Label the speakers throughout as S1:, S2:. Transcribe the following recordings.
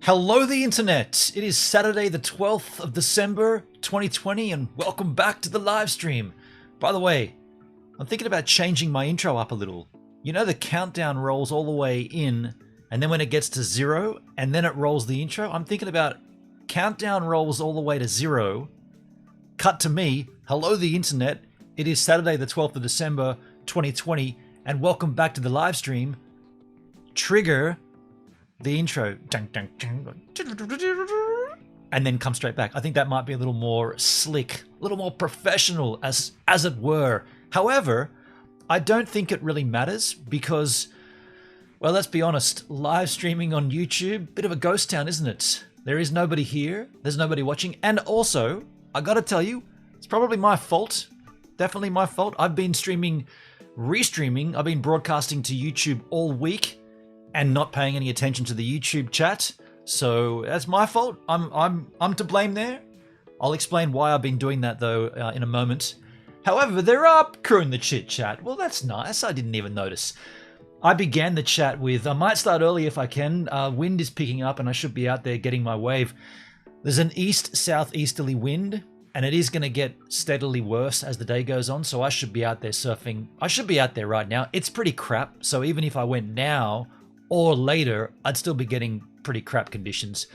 S1: Hello the internet! It is Saturday the 12th of December 2020 and welcome back to the live stream. By the way, I'm thinking about changing my intro up a little. You know the countdown rolls all the way in and then when it gets to 0 and then it rolls the intro? I'm thinking about countdown rolls all the way to 0, cut to me, hello the internet, it is Saturday the 12th of December 2020 and welcome back to the live stream. Trigger the intro, and then come straight back. I think that might be a little more slick, a little more professional, as it were. However, I don't think it really matters because, well, let's be honest, live streaming on YouTube, bit of a ghost town, isn't it? There is nobody here, there's nobody watching, and also, I gotta tell you, it's probably my fault, definitely my fault. I've been restreaming, I've been broadcasting to YouTube all week, and not paying any attention to the YouTube chat, so that's my fault. I'm to blame there. I'll explain why I've been doing that though in a moment. However, there are crew in the chit chat. Well, that's nice. I didn't even notice. I began the chat with, I might start early if I can. Wind is picking up and I should be out there getting my wave. There's an east-southeasterly wind and it is going to get steadily worse as the day goes on, so I should be out there surfing. I should be out there right now. It's pretty crap, so even if I went now or later, I'd still be getting pretty crap conditions.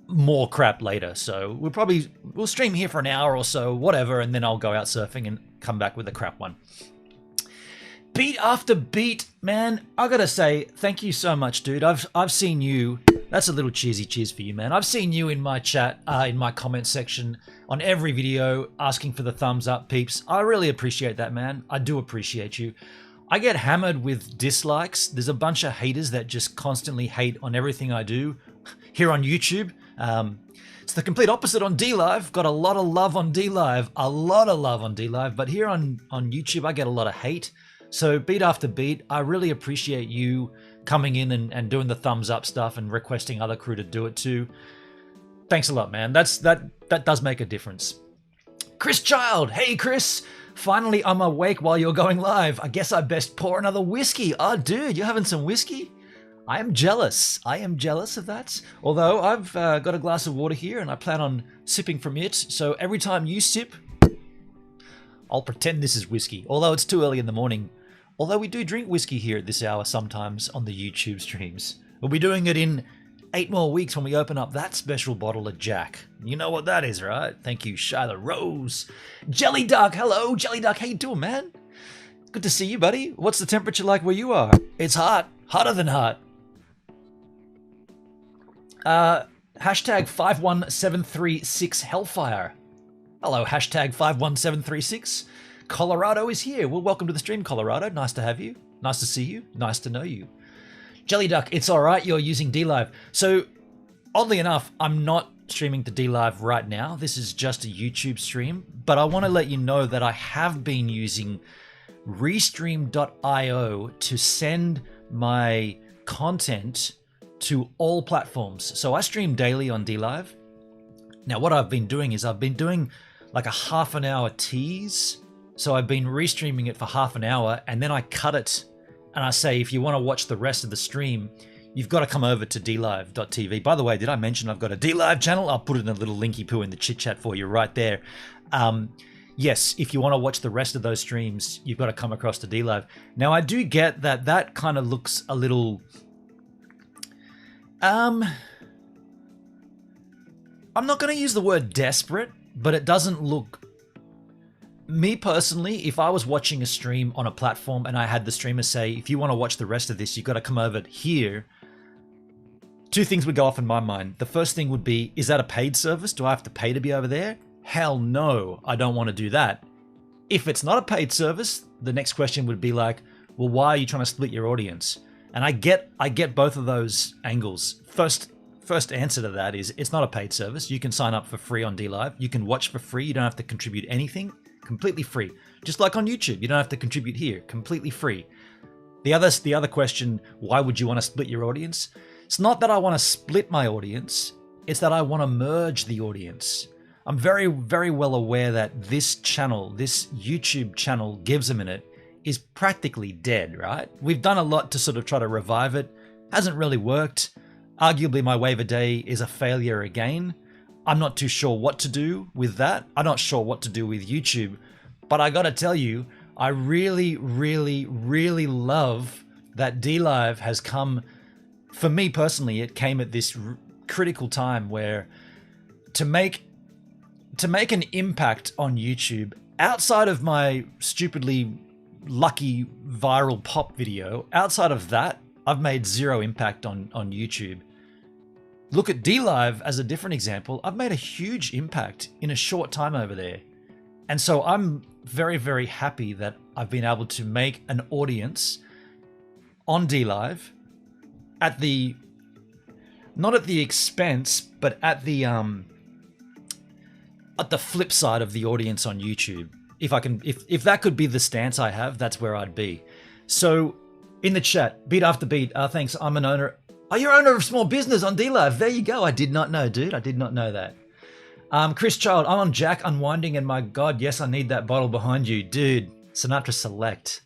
S1: More crap later, so we'll stream here for an hour or so, whatever, and then I'll go out surfing and come back with a crap one. Beat after beat, man, I gotta say, thank you so much, dude. I've seen you. That's a little cheesy cheers for you, man. I've seen you in my chat, in my comment section, on every video, asking for the thumbs up, peeps. I really appreciate that, man. I do appreciate you. I get hammered with dislikes. There's a bunch of haters that just constantly hate on everything I do here on YouTube. It's the complete opposite on DLive. Got a lot of love on DLive, but here on YouTube I get a lot of hate. So beat after beat, I really appreciate you coming in and doing the thumbs up stuff and requesting other crew to do it too. Thanks a lot, man. That does make a difference. Chris Child, hey Chris. Finally, I'm awake while you're going live. I guess I best pour another whiskey. Oh, dude, you're having some whiskey? I am jealous. I am jealous of that. Although I've got a glass of water here and I plan on sipping from it. So every time you sip, I'll pretend this is whiskey. Although it's too early in the morning. Although we do drink whiskey here at this hour sometimes on the YouTube streams. We'll be doing it in 8 more weeks when we open up that special bottle of Jack. You know what that is, right? Thank you, Shyla Rose. Jelly Duck, hello, Jelly Duck. How you doing, man? Good to see you, buddy. What's the temperature like where you are? It's hot. Hotter than hot. Hashtag 51736 Hellfire. Hello, hashtag 51736. Colorado is here. Well, welcome to the stream, Colorado. Nice to have you. Nice to see you. Nice to know you. Jelly Duck, it's alright, you're using DLive. So, oddly enough, I'm not streaming to DLive right now. This is just a YouTube stream, but I want to let you know that I have been using Restream.io to send my content to all platforms. So I stream daily on DLive. Now, what I've been doing is I've been doing like a half an hour tease. So I've been restreaming it for half an hour and then I cut it. And I say, if you want to watch the rest of the stream, you've got to come over to dlive.tv. By the way, did I mention I've got a DLive channel? I'll put it in a little linky poo in the chit chat for you right there. Yes, if you want to watch the rest of those streams, you've got to come across to DLive. Now, I do get that kind of looks a little... I'm not going to use the word desperate, but it doesn't look... Me personally, if I was watching a stream on a platform and I had the streamer say, if you want to watch the rest of this, you've got to come over here, two things would go off in my mind. The first thing would be, is that a paid service? Do I have to pay to be over there? Hell no, I don't want to do that. If it's not a paid service, the next question would be like, well, why are you trying to split your audience? And I get both of those angles. First answer to that is, it's not a paid service. You can sign up for free on DLive. You can watch for free. You don't have to contribute anything. Completely free. Just like on YouTube, you don't have to contribute here. Completely free. The other question, why would you want to split your audience? It's not that I want to split my audience. It's that I want to merge the audience. I'm very, very well aware that this channel, this YouTube channel, Gives a Minute, is practically dead, right? We've done a lot to sort of try to revive it. Hasn't really worked. Arguably, my wave a day is a failure again. I'm not too sure what to do with that. I'm not sure what to do with YouTube. But I gotta tell you, I really, really, really love that DLive has come. For me personally, it came at this critical time where to make an impact on YouTube outside of my stupidly lucky viral pop video, outside of that, I've made zero impact on YouTube. Look at DLive as a different example. I've made a huge impact in a short time over there. And so I'm very, very happy that I've been able to make an audience on DLive at the, not at the expense, but at the flip side of the audience on YouTube. If that could be the stance I have, that's where I'd be. So in the chat, beat after beat, thanks, I'm an owner. Oh, you're owner of small business on DLive. There you go. I did not know, dude. I did not know that. Chris Child, I'm on Jack unwinding, and my God, yes, I need that bottle behind you. Dude, Sinatra Select.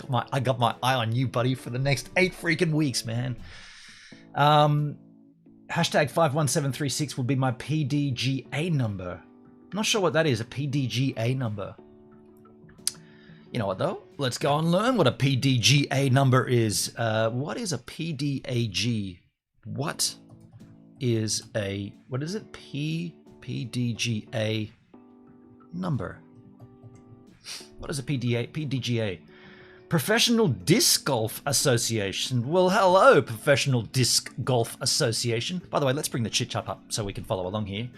S1: Oh, I got my eye on you, buddy, for the next 8 freaking weeks, man. Hashtag 51736 will be my PDGA number. I'm not sure what that is, a PDGA number. You know what, though? Let's go and learn what a PDGA number is. What is a PDAG? What is it? PDGA number. What is a PDGA? Professional Disc Golf Association. Well, hello, Professional Disc Golf Association. By the way, let's bring the chit-chat up so we can follow along here.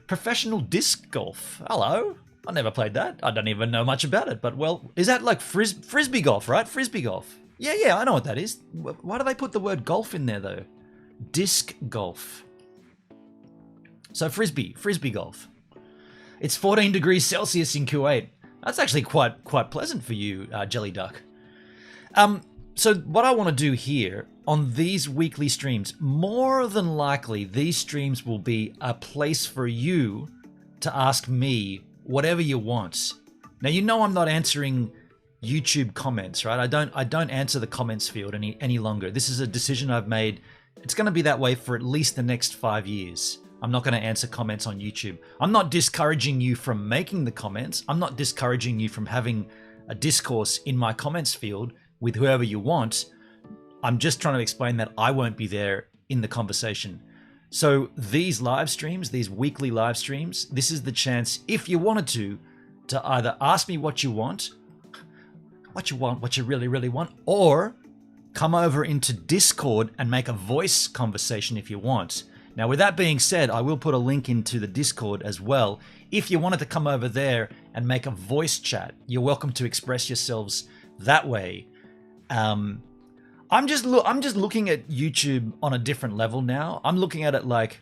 S1: Professional Disc Golf. Hello. I never played that. I don't even know much about it. But, well, is that like frisbee golf, right? Frisbee golf. Yeah, I know what that is. Why do they put the word golf in there, though? Disc golf. So frisbee golf. It's 14 degrees Celsius in Kuwait. That's actually quite pleasant for you, Jelly Duck. So what I want to do here on these weekly streams, more than likely, these streams will be a place for you to ask me whatever you want. Now, you know I'm not answering YouTube comments, right? I don't answer the comments field any longer. This is a decision I've made. It's going to be that way for at least the next 5 years. I'm not going to answer comments on YouTube. I'm not discouraging you from making the comments. I'm not discouraging you from having a discourse in my comments field with whoever you want. I'm just trying to explain that I won't be there in the conversation. So these live streams, these weekly live streams, this is the chance, if you wanted to either ask me what you want, what you really, really want, or come over into Discord and make a voice conversation if you want. Now, with that being said, I will put a link into the Discord as well. If you wanted to come over there and make a voice chat, you're welcome to express yourselves that way. I'm just looking at YouTube on a different level now. I'm looking at it like,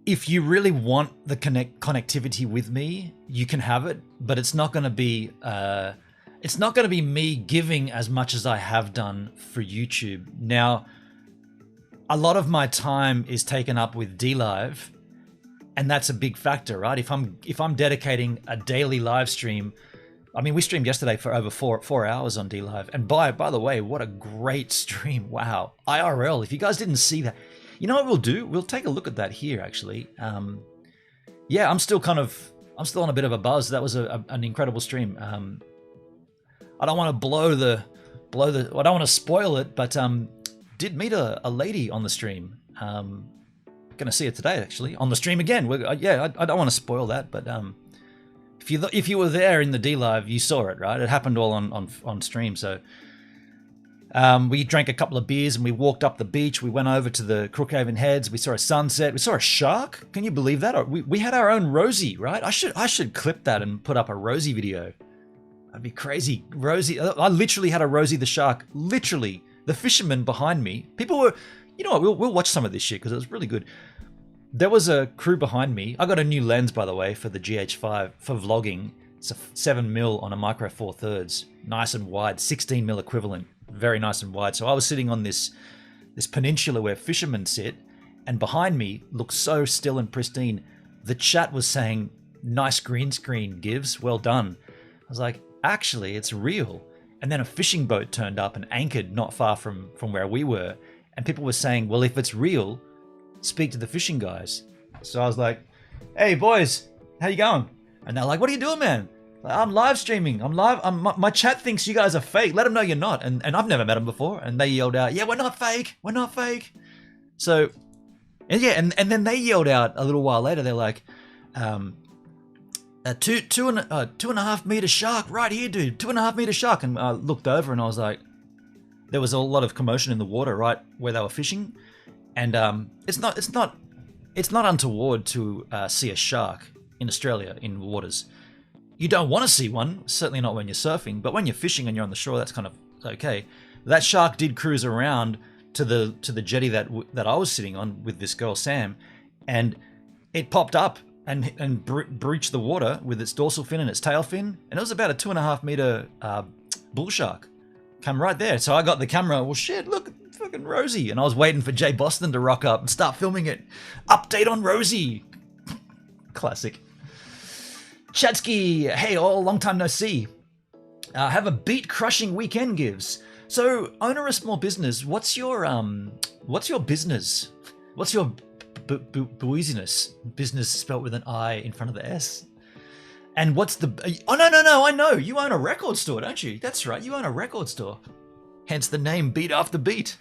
S1: if you really want the connectivity with me, you can have it, but it's not going to be me giving as much as I have done for YouTube. Now, a lot of my time is taken up with DLive, and that's a big factor, right? If I'm dedicating a daily live stream, I mean, we streamed yesterday for over four hours on DLive, and by the way, what a great stream! Wow, IRL. If you guys didn't see that, you know what we'll do? We'll take a look at that here, actually. Yeah, I'm still on a bit of a buzz. That was an incredible stream. I don't want to I don't want to spoil it, but did meet a lady on the stream. Gonna see it today, actually, on the stream again. I don't want to spoil that, but if you were there in the DLive, you saw it, right? It happened all on stream. So we drank a couple of beers and we walked up the beach. We went over to the Crookhaven Heads. We saw a sunset. We saw a shark. Can you believe that? We had our own Rosie, right? I should clip that and put up a Rosie video. That'd be crazy. Rosie, I literally had a Rosie the shark. Literally, the fisherman behind me. People were, you know what? We'll watch some of this shit because it was really good. There was a crew behind me. I got a new lens, by the way, for the GH5 for vlogging. It's a 7mm on a micro 4/3, nice and wide, 16mm equivalent, very nice and wide. So I was sitting on this peninsula where fishermen sit, and behind me looked so still and pristine. The chat was saying, "Nice green screen, Gives, well done." I was like, actually, it's real. And then a fishing boat turned up and anchored not far from where we were. And people were saying, well, if it's real, speak to the fishing guys. So I was like, hey boys, how you going? And they're like, what are you doing, man? Like, I'm live streaming. My chat thinks you guys are fake. Let them know you're not. And I've never met them before. And they yelled out, yeah, we're not fake. We're not fake. So, and yeah, and then they yelled out a little while later. They're like, a 2.5 meter shark right here, dude. 2.5 meter shark. And I looked over and I was like, there was a lot of commotion in the water right where they were fishing. And it's not untoward to see a shark in Australia in waters. You don't want to see one, certainly not when you're surfing, but when you're fishing and you're on the shore, that's kind of okay. That shark did cruise around to the jetty that I was sitting on with this girl Sam, and it popped up and breached the water with its dorsal fin and its tail fin, and it was about a 2.5 meter bull shark. Come right there. So I got the camera. Well, shit, look, fucking Rosie, and I was waiting for Jay Boston to rock up and start filming it. Update on Rosie. Classic. Chatsky, hey all, long time no see. Have a beat-crushing weekend, Gives. So, owner a small business, what's your business? What's your business? Business spelt with an I in front of the S. And what's the... Oh, no, I know. You own a record store, don't you? That's right, you own a record store. Hence the name Beat After Beat.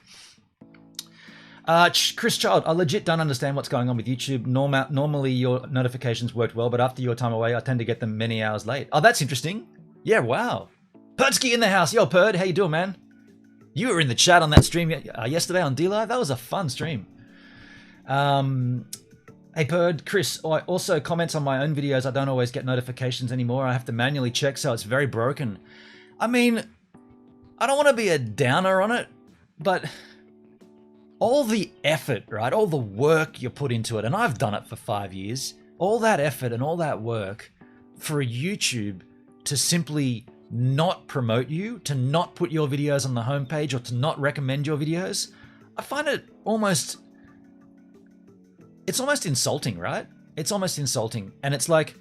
S1: Chris Child, I legit don't understand what's going on with YouTube. Normally your notifications worked well, but after your time away, I tend to get them many hours late. Oh, that's interesting. Yeah, wow. Perdsky in the house. Yo, Perd, how you doing, man? You were in the chat on that stream yesterday on D-Live. That was a fun stream. Hey, Perd, Chris, I also comments on my own videos. I don't always get notifications anymore. I have to manually check, so it's very broken. I mean, I don't want to be a downer on it, but... all the effort, right? All the work you put into it, and I've done it for 5 years, all that effort and all that work for YouTube to simply not promote you, to not put your videos on the homepage or to not recommend your videos, I find it almost insulting, right? It's almost insulting. And it's like,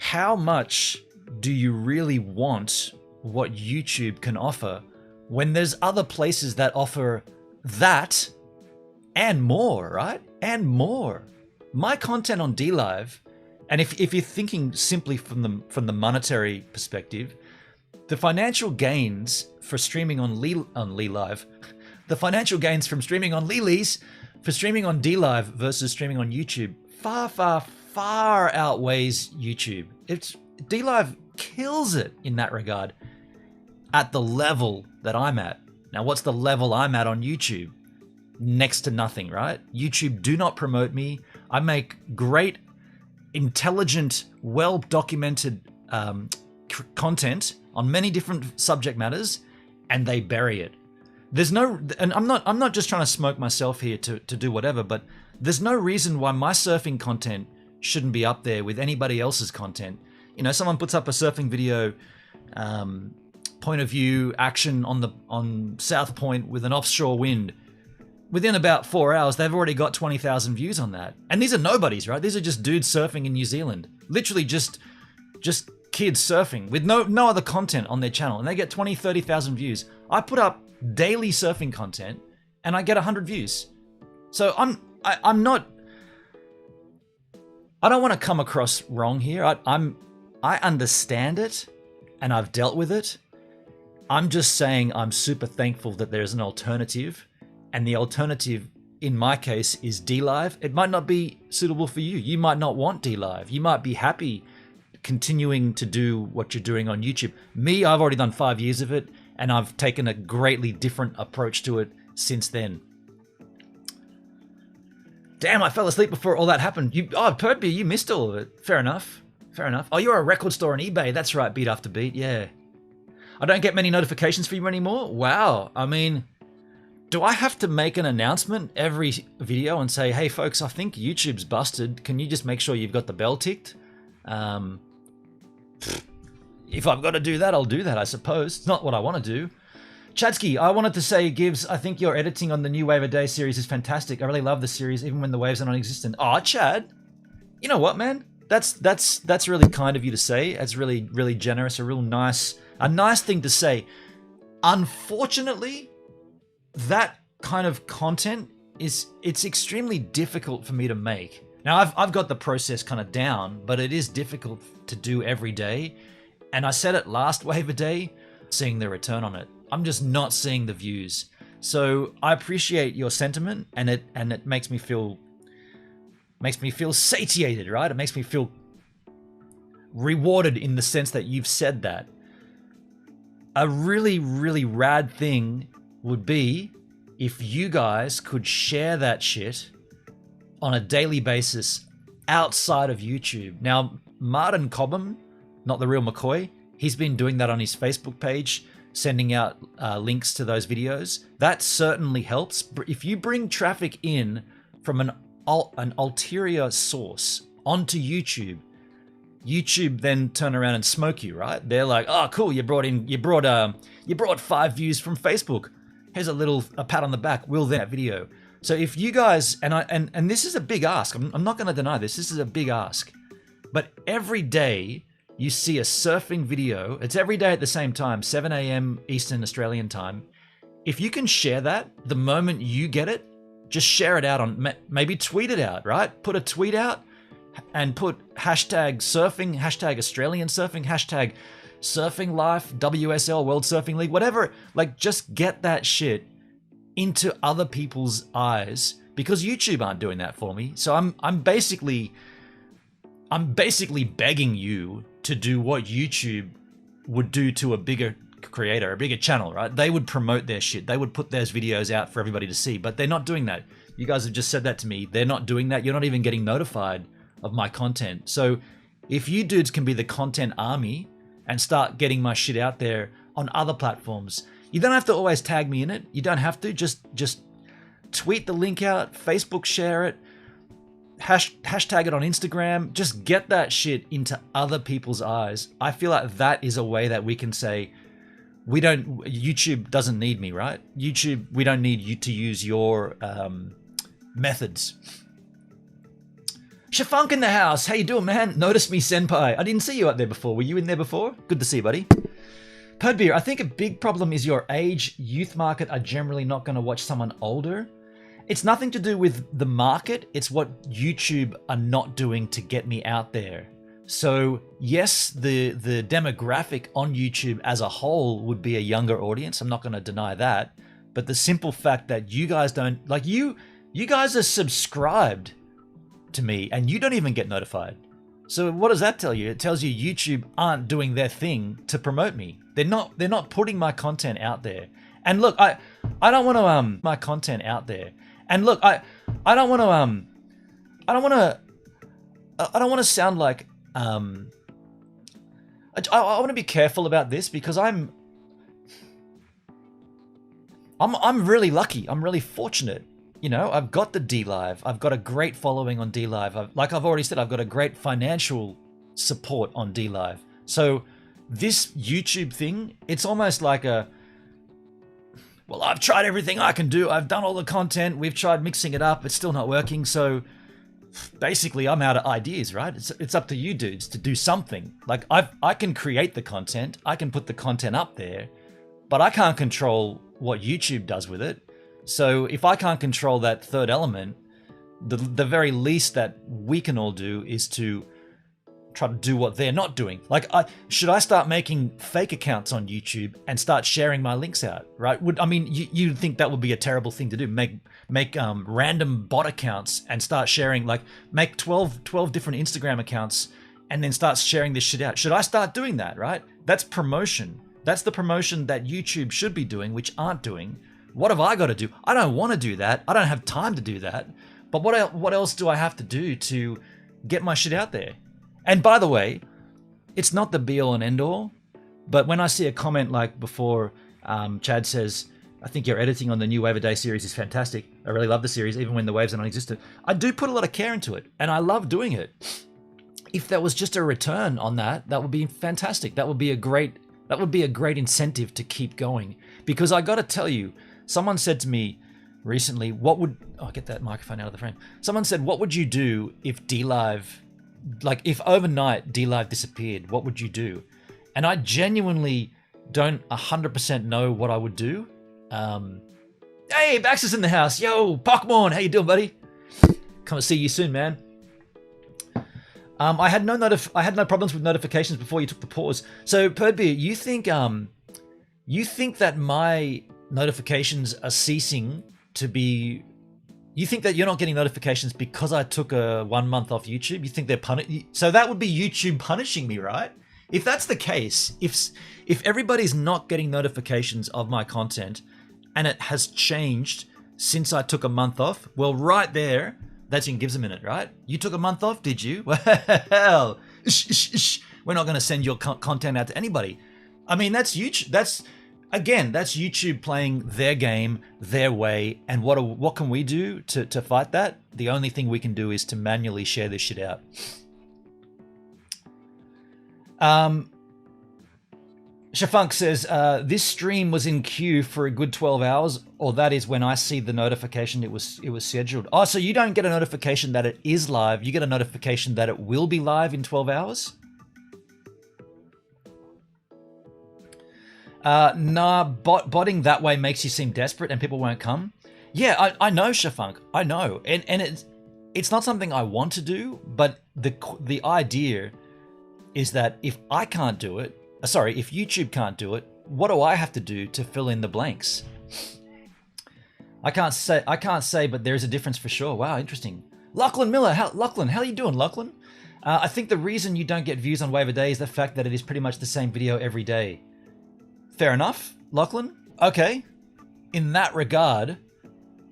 S1: how much do you really want what YouTube can offer when there's other places that offer that and more, right? And more. My content on D-Live, and if you're thinking simply from the monetary perspective, the financial gains for streaming on Live, the financial gains from streaming on Lily's for streaming on D-Live versus streaming on YouTube far outweighs YouTube. D-Live kills it in that regard at the level that I'm at. Now, what's the level I'm at on YouTube? Next to nothing, right? YouTube do not promote me. I make great, intelligent, well-documented content on many different subject matters, and they bury it. There's no, and I'm not just trying to smoke myself here to do whatever, but there's no reason why my surfing content shouldn't be up there with anybody else's content. You know, someone puts up a surfing video, point of view action on South Point with an offshore wind. Within about 4 hours, they've already got 20,000 views on that. And these are nobodies, right? These are just dudes surfing in New Zealand. Literally just kids surfing with no other content on their channel. And they get 20, 30,000 views. I put up daily surfing content and I get 100 views. So I'm not... I don't want to come across wrong here. I understand it and I've dealt with it. I'm just saying I'm super thankful that there's an alternative. And the alternative, in my case, is D-Live. It might not be suitable for you. You might not want D-Live. You might be happy continuing to do what you're doing on YouTube. Me, I've already done 5 years of it, and I've taken a greatly different approach to it since then. Damn, I fell asleep before all that happened. Perdby, you missed all of it. Fair enough. Fair enough. Oh, you're a record store on eBay. That's right, Beat After Beat, yeah. I don't get many notifications for you anymore? Wow, I mean... do I have to make an announcement every video and say, hey folks, I think YouTube's busted. Can you just make sure you've got the bell ticked? If I've got to do that, I'll do that, I suppose. It's not what I want to do. Chadsky, I wanted to say, Gibbs, I think your editing on the new Wave a Day series is fantastic. I really love the series, even when the waves are non-existent. Aw, Chad. You know what, man? That's really kind of you to say. It's really, really generous, a nice thing to say. Unfortunately, that kind of content it's extremely difficult for me to make. Now I've got the process kind of down, but it is difficult to do every day. And I said it last wave a day, seeing the return on it. I'm just not seeing the views. So I appreciate your sentiment, and it makes me feel satiated, right? It makes me feel rewarded in the sense that you've said that. A really, really rad thing would be if you guys could share that shit on a daily basis outside of YouTube. Now, Martin Cobham, not the real McCoy, he's been doing that on his Facebook page, sending out links to those videos. That certainly helps. If you bring traffic in from an ulterior source onto YouTube, YouTube then turn around and smoke you, right? They're like, oh, cool, you brought 5 views from Facebook. Here's a pat on the back. We'll then that video. So if you guys, and this is a big ask. I'm not going to deny this. This is a big ask. But every day you see a surfing video. It's every day at the same time, 7 a.m. Eastern Australian time. If you can share that the moment you get it, just share it out on, maybe tweet it out, right? Put a tweet out and put hashtag surfing, hashtag Australian surfing, hashtag surfing life, WSL, World Surfing League, whatever. Like, just get that shit into other people's eyes, because YouTube aren't doing that for me. So I'm basically begging you to do what YouTube would do to a bigger creator, a bigger channel, right? They would promote their shit. They would put those videos out for everybody to see, but they're not doing that. You guys have just said that to me. They're not doing that. You're not even getting notified of my content. So if you dudes can be the content army and start getting my shit out there on other platforms, you don't have to always tag me in it. You don't have to. Just tweet the link out, Facebook share it, hashtag it on Instagram. Just get that shit into other people's eyes. I feel like that is a way that we can say, YouTube doesn't need me, right? YouTube, we don't need you to use your methods. Shafunk in the house. How you doing, man? Notice me, senpai. I didn't see you up there before. Were you in there before? Good to see you, buddy. Pudbeer, I think a big problem is your age. Youth market are generally not going to watch someone older. It's nothing to do with the market. It's what YouTube are not doing to get me out there. So yes, the demographic on YouTube as a whole would be a younger audience. I'm not going to deny that. But the simple fact that you guys don't, like, you guys are subscribed to me and you don't even get notified. So what does that tell you? It tells you YouTube aren't doing their thing to promote me. They're not putting my content out there. And look, I don't want to my content out there. And look, I don't want to sound like I want to be careful about this, because I'm really lucky. I'm really fortunate. You know, I've got the DLive. I've got a great following on DLive. Like I've already said, I've got a great financial support on DLive. So this YouTube thing, it's almost like well, I've tried everything I can do. I've done all the content. We've tried mixing it up. It's still not working. So basically, I'm out of ideas, right? It's up to you dudes to do something. Like I can create the content. I can put the content up there, but I can't control what YouTube does with it. So if I can't control that third element, the very least that we can all do is to try to do what they're not doing. Like, should I start making fake accounts on YouTube and start sharing my links out, right? You'd think that would be a terrible thing to do. Make random bot accounts and start sharing, like make 12 different Instagram accounts and then start sharing this shit out. Should I start doing that, right? That's promotion. That's the promotion that YouTube should be doing, which aren't doing. What have I got to do? I don't want to do that. I don't have time to do that. But what else do I have to do to get my shit out there? And by the way, it's not the be all and end all, but when I see a comment like before, Chad says, I think your editing on the new Wave a Day series is fantastic. I really love the series, even when the waves are non-existent. I do put a lot of care into it, and I love doing it. If there was just a return on that, that would be fantastic. That would be a great incentive to keep going. Because I got to tell you, someone said to me recently, get that microphone out of the frame. Someone said, what would you do if DLive, like if overnight DLive disappeared, what would you do? And I genuinely don't 100% know what I would do. Hey, Baxter's in the house. Yo, Pockmorn, how you doing, buddy? Come and see you soon, man. I had no problems with notifications before you took the pause. So, Perdbeer, you think that my notifications are ceasing to be? You think that you're not getting notifications because I took a 1 month off YouTube? You think they're so that would be YouTube punishing me, right? If that's the case, if everybody's not getting notifications of my content and it has changed since I took a month off, well, right there, that's in Gives a Minute, right? You took a month off, did you? Well, we're not going to send your content out to anybody. I mean, that's YouTube. That's YouTube playing their game, their way. And what can we do to fight that? The only thing we can do is to manually share this shit out. Shafunk says, this stream was in queue for a good 12 hours, or that is when I see the notification it was scheduled. Oh, so you don't get a notification that it is live, you get a notification that it will be live in 12 hours? Nah, botting that way makes you seem desperate and people won't come. Yeah, I know, Shafunk, I know. And it's not something I want to do, but the idea is that if I can't do it, if YouTube can't do it, what do I have to do to fill in the blanks? I can't say, but there's a difference for sure. Wow, interesting. Lachlan Miller, Lachlan, how are you doing, Lachlan? I think the reason you don't get views on Wave a Day is the fact that it is pretty much the same video every day. Fair enough, Lachlan. Okay. In that regard,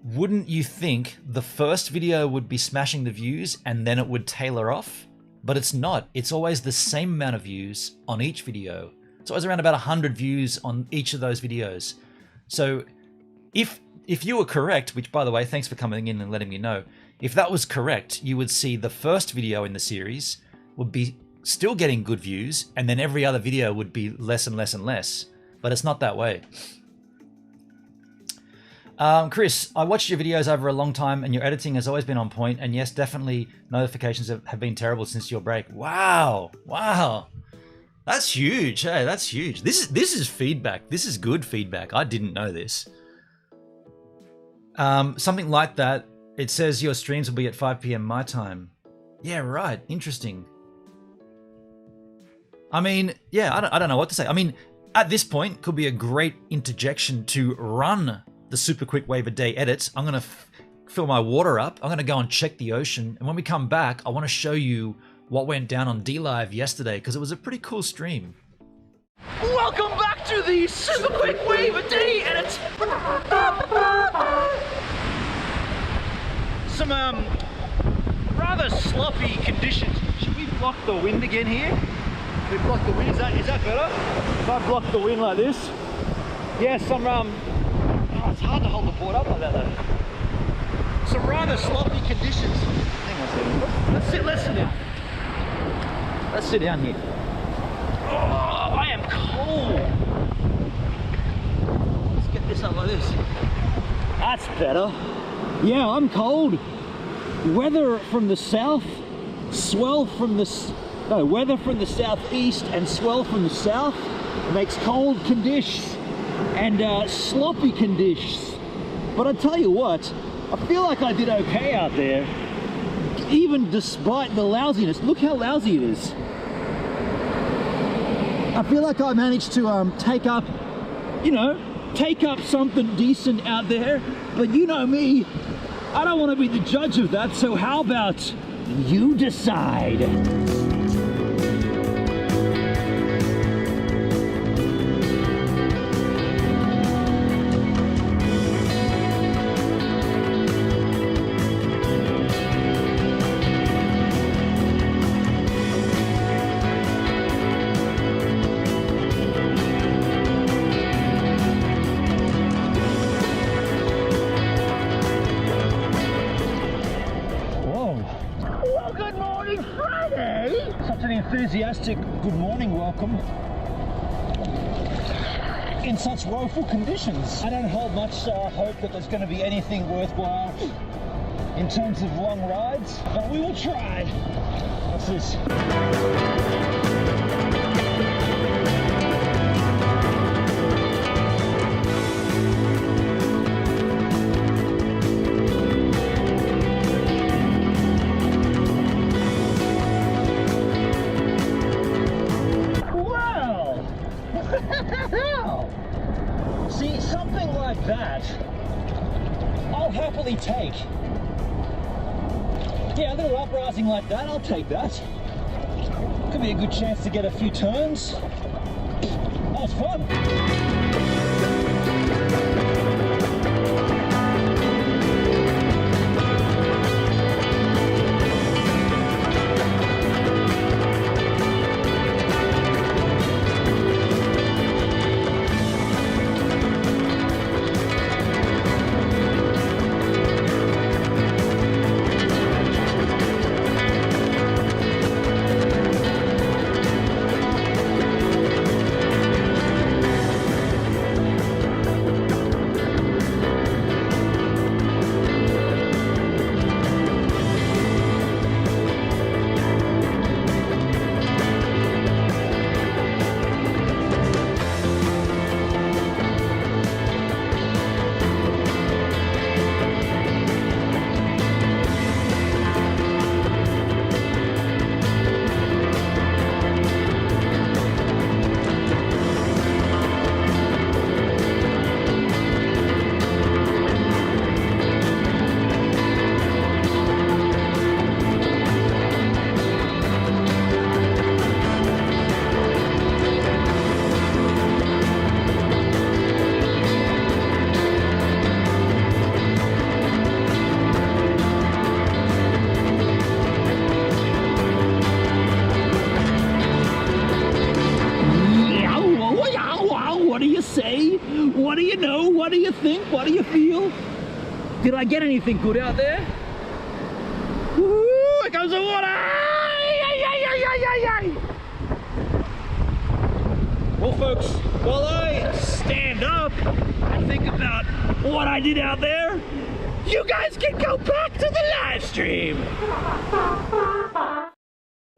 S1: wouldn't you think the first video would be smashing the views and then it would tailor off? But it's not. It's always the same amount of views on each video. It's always around about 100 views on each of those videos. So if you were correct, which by the way, thanks for coming in and letting me know, if that was correct, you would see the first video in the series would be still getting good views, and then every other video would be less and less and less. But it's not that way. Chris, I watched your videos over a long time and your editing has always been on point. And yes, definitely notifications have been terrible since your break. Wow. Wow. That's huge. Hey, that's huge. This is feedback. This is good feedback. I didn't know this. Something like that. It says your streams will be at 5 p.m. my time. Yeah, right. Interesting. I mean, yeah, I don't know what to say. I mean, at this point, could be a great interjection to run the super quick Wave a Day edits. I'm going to fill my water up. I'm going to go and check the ocean. And when we come back, I want to show you what went down on D-Live yesterday, because it was a pretty cool stream.
S2: Welcome back to the super quick Wave a Day edits. Some rather sloppy conditions. Should we block the wind again here? Should we block the wind? Is that better? If I block the wind like this? Yeah, some it's hard to hold the board up like that though. Some rather sloppy conditions. Hang on a second. Let's sit down. Let's sit down here. Oh, I am cold. Let's get this up like this. That's better. Yeah, I'm cold. Weather from the south, weather from the southeast and swell from the south makes cold conditions and sloppy conditions. But I tell you what, I feel like I did okay out there, even despite the lousiness. Look how lousy it is. I feel like I managed to take up something decent out there, but you know me, I don't want to be the judge of that, so how about you decide? Enthusiastic good morning welcome in such woeful conditions. I don't hold much hope that there's going to be anything worthwhile in terms of long rides, but we will try. What's this? hell? See, something like that, I'll happily take. Yeah, a little uprising like that, I'll take that. Could be a good chance to get a few turns. That was fun. What do you say? What do you know? What do you think? What do you feel? Did I get anything good out there? Woo! Here comes the water! Well, folks, while I stand up and think about what I did out there, you guys can go back to the live stream.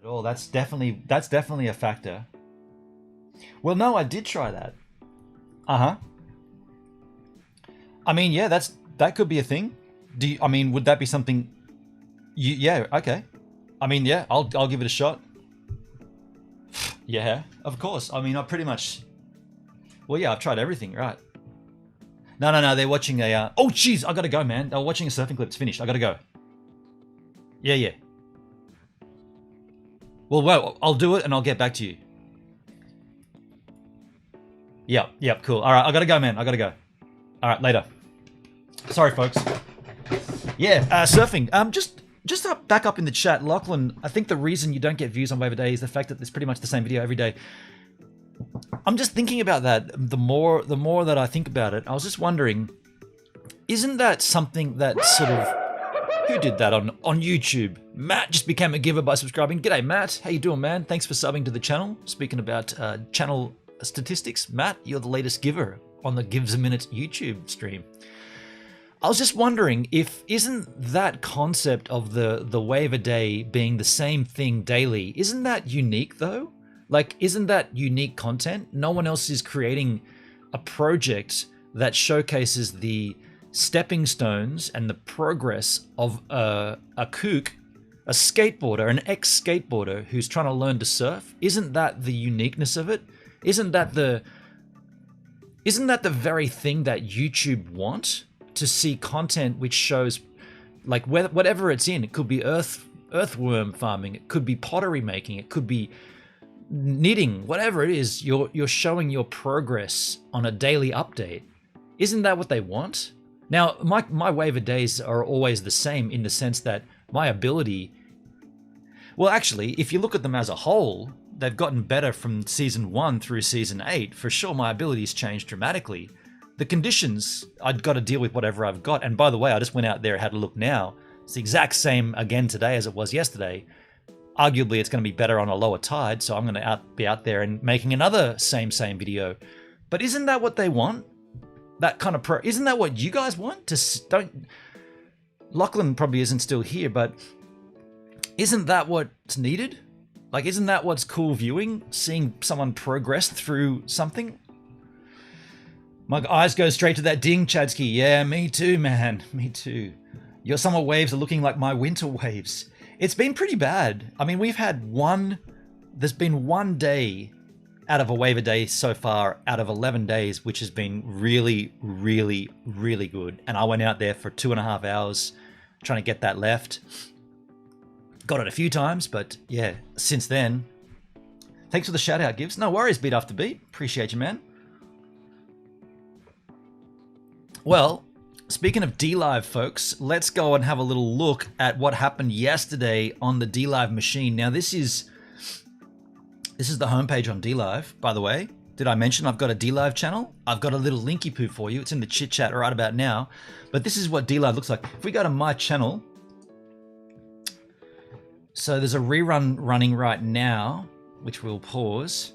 S1: Oh, that's definitely a factor. Well, no, I did try that. I mean, yeah, that could be a thing. I mean, would that be something? Yeah, okay. I mean, yeah, I'll give it a shot. Yeah, of course. I mean, I pretty much. Well, yeah, I've tried everything, right? No. They're watching a. Oh, jeez, I gotta go, man. They're watching a surfing clip. It's finished. I gotta go. Yeah. Well, I'll do it and I'll get back to you. Yep, cool. All right, I gotta go, man. I gotta go. All right, later. Sorry, folks. Yeah, surfing. Just back up in the chat, Lachlan. I think the reason you don't get views on Wave a Day is the fact that it's pretty much the same video every day. I'm just thinking about that. The more that I think about it, I was just wondering, isn't that something that sort of who did that on YouTube? Matt just became a giver by subscribing. G'day, Matt. How you doing, man? Thanks for subbing to the channel. Speaking about channel statistics, Matt, you're the latest giver on the Gives a Minute YouTube stream. I was just wondering if isn't that concept of the Wave a Day being the same thing daily, isn't that unique though? Like, isn't that unique content? No one else is creating a project that showcases the stepping stones and the progress of a kook, a skateboarder, an ex-skateboarder who's trying to learn to surf. Isn't that the uniqueness of it? Isn't that the very thing that YouTube want? To see content which shows, like, whatever it's in. It could be earthworm farming, it could be pottery making, it could be knitting, whatever it is. You're showing your progress on a daily update. Isn't that what they want? Now, my Wave a Days are always the same in the sense that my ability. Well, actually, if you look at them as a whole, they've gotten better from season 1 through season 8. For sure, my abilities changed dramatically. The conditions, I'd got to deal with whatever I've got. And by the way, I just went out there and had a look now. It's the exact same again today as it was yesterday. Arguably, it's going to be better on a lower tide, so I'm going to be out there and making another same video. But isn't that what they want? That kind of isn't that what you guys want? Lachlan probably isn't still here, but isn't that what's needed? Like, isn't that what's cool viewing? Seeing someone progress through something? My eyes go straight to that ding, Chadsky. Yeah, me too, man. Me too. Your summer waves are looking like my winter waves. It's been pretty bad. I mean, there's been one day out of a wave a day so far out of 11 days, which has been really, really, really good. And I went out there for 2.5 hours trying to get that left. Got it a few times, but yeah, since then. Thanks for the shout out, Gibbs. No worries, beat after beat. Appreciate you, man. Well, speaking of DLive, folks, let's go and have a little look at what happened yesterday on the DLive machine. Now, this is the homepage on DLive, by the way. Did I mention I've got a DLive channel? I've got a little linky poo for you. It's in the chit chat right about now. But this is what DLive looks like. If we go to my channel, so there's a rerun running right now, which we'll pause.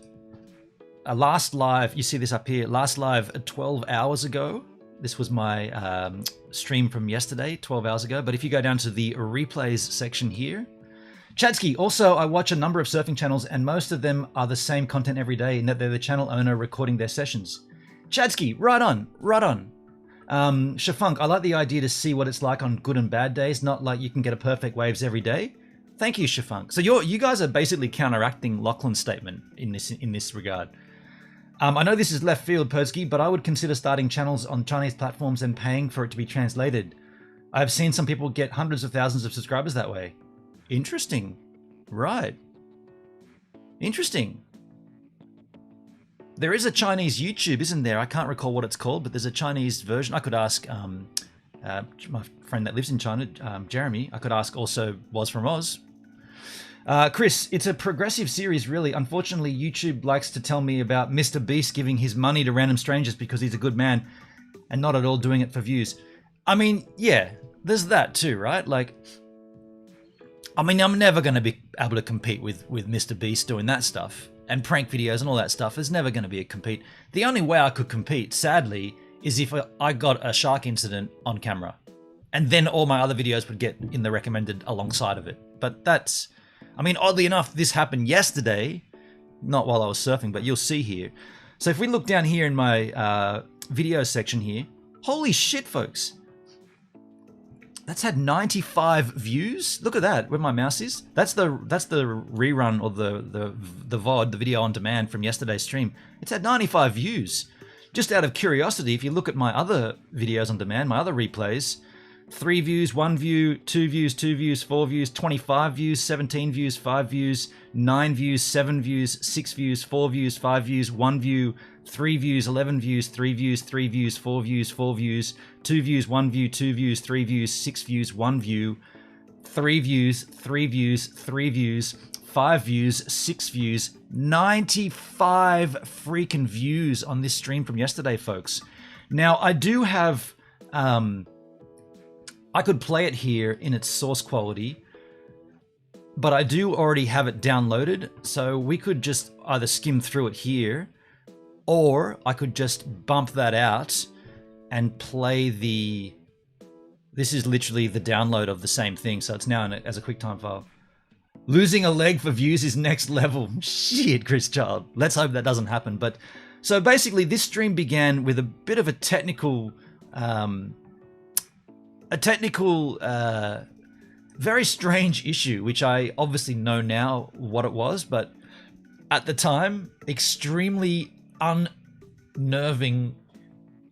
S1: Last live, you see this up here, last live 12 hours ago. This was my stream from yesterday, 12 hours ago. But if you go down to the replays section here, Chadsky, also I watch a number of surfing channels and most of them are the same content every day in that they're the channel owner recording their sessions. Chadsky, right on, right on. Shafunk, I like the idea to see what it's like on good and bad days, not like you can get a perfect waves every day. Thank you, Shafunk. So you guys are basically counteracting Lachlan's statement in this regard. I know this is left field, Persky, but I would consider starting channels on Chinese platforms and paying for it to be translated. I've seen some people get hundreds of thousands of subscribers that way. Interesting. Right. Interesting. There is a Chinese YouTube, isn't there? I can't recall what it's called, but there's a Chinese version. I could ask my friend that lives in China, Jeremy. I could ask also Was from Oz. Chris, it's a progressive series, really. Unfortunately, YouTube likes to tell me about Mr. Beast giving his money to random strangers because he's a good man and not at all doing it for views. I mean, yeah, there's that too, right? Like, I mean, I'm never going to be able to compete with Mr. Beast doing that stuff and prank videos and all that stuff. There's never going to be a compete. The only way I could compete, sadly, is if I got a shark incident on camera and then all my other videos would get in the recommended alongside of it. But that's, I mean, oddly enough, this happened yesterday, not while I was surfing, but you'll see here. So if we look down here in my video section here, holy shit, folks. That's had 95 views. Look at that, where my mouse is. That's the rerun or the VOD, the video on demand from yesterday's stream. It's had 95 views. Just out of curiosity, if you look at my other videos on demand, my other replays, 3 views, 1 view, 2 views, 2 views, 4 views, 25 views, 17 views, 5 views, 9 views, 7 views, 6 views, 4 views, 5 views, 1 view, 3 views, 11 views, 3 views, 3 views, 4 views, 4 views, 2 views, 1 view, 2 views, 3 views, 6 views, 1 view, 3 views, 3 views, 3 views, 5 views, 6 views, 95 freaking views on this stream from yesterday, folks. Now, I do have, I could play it here in its source quality, but I do already have it downloaded, so we could just either skim through it here, or I could just bump that out and play the... This is literally the download of the same thing, so it's now as a QuickTime file. Losing a leg for views is next level. Shit, Chris Child. Let's hope that doesn't happen. But so basically, this stream began with a bit of a technical, very strange issue, which I obviously know now what it was, but at the time, extremely unnerving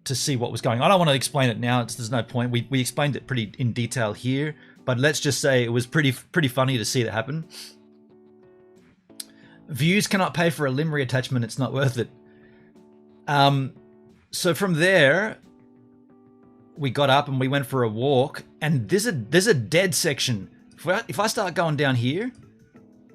S1: to see what was going on. I don't want to explain it now. There's no point. We explained it pretty in detail here, but let's just say it was pretty funny to see that happen. Views cannot pay for a limb reattachment. It's not worth it. So from there, we got up and we went for a walk, and there's a dead section. If I start going down here,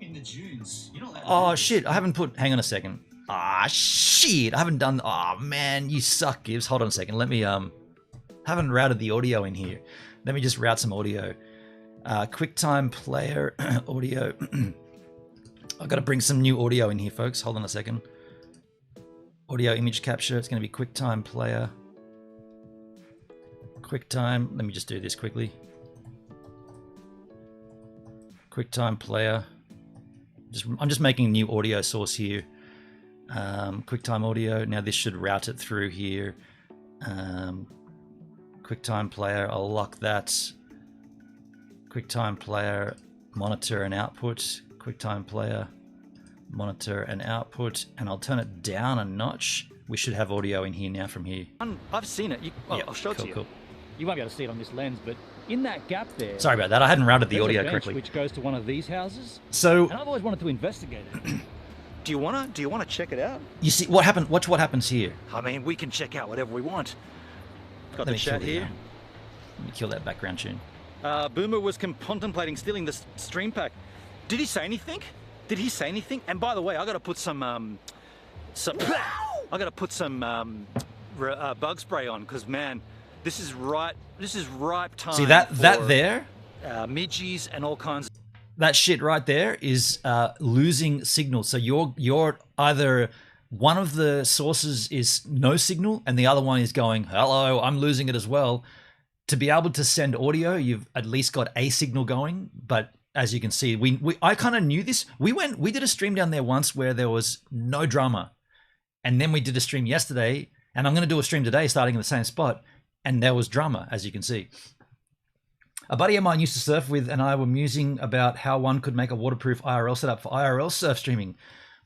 S3: in the dunes. You know that.
S1: Oh shit! I haven't put. Hang on a second. Ah shit! I haven't done. Oh man, you suck, Gibbs. Hold on a second. Let me haven't routed the audio in here. Let me just route some audio. QuickTime Player audio. I've got to bring some new audio in here, folks. Hold on a second. Audio image capture. It's going to be QuickTime Player. QuickTime. Let me just do this quickly. QuickTime Player. I'm just making a new audio source here. QuickTime Audio. Now this should route it through here. QuickTime Player. I'll lock that. QuickTime Player. Monitor and output. QuickTime Player. Monitor and output, and I'll turn it down a notch. We should have audio in here now from here.
S2: I've seen it. I'll show it to you.
S1: Cool.
S2: You won't be able to see it on this lens, but in that gap there...
S1: Sorry about that. I hadn't routed the
S2: there's
S1: audio
S2: a bench
S1: correctly.
S2: which goes to one of these houses.
S1: So...
S2: And I've always wanted to investigate it. Do you wanna check it out?
S1: You see, what happened? Watch what happens here.
S2: I mean, we can check out whatever we want. Got
S1: Let
S2: the
S1: me
S2: chat
S1: kill
S2: here.
S1: Let me kill that background tune.
S2: Boomer was contemplating stealing the stream pack. Did he say anything? Did he say anything? And by the way, I gotta put some bug spray on, because man, this is ripe time.
S1: See that there?
S2: Midgies and all kinds.
S1: That shit right there is losing signal. So you're either one of the sources is no signal and the other one is going, hello, I'm losing it as well. To be able to send audio, you've at least got a signal going. But as you can see, I kind of knew this. We did a stream down there once where there was no drama, and then we did a stream yesterday, and I'm going to do a stream today starting in the same spot, and there was drama, as you can see. A buddy of mine used to surf with and I were musing about how one could make a waterproof IRL setup for IRL surf streaming.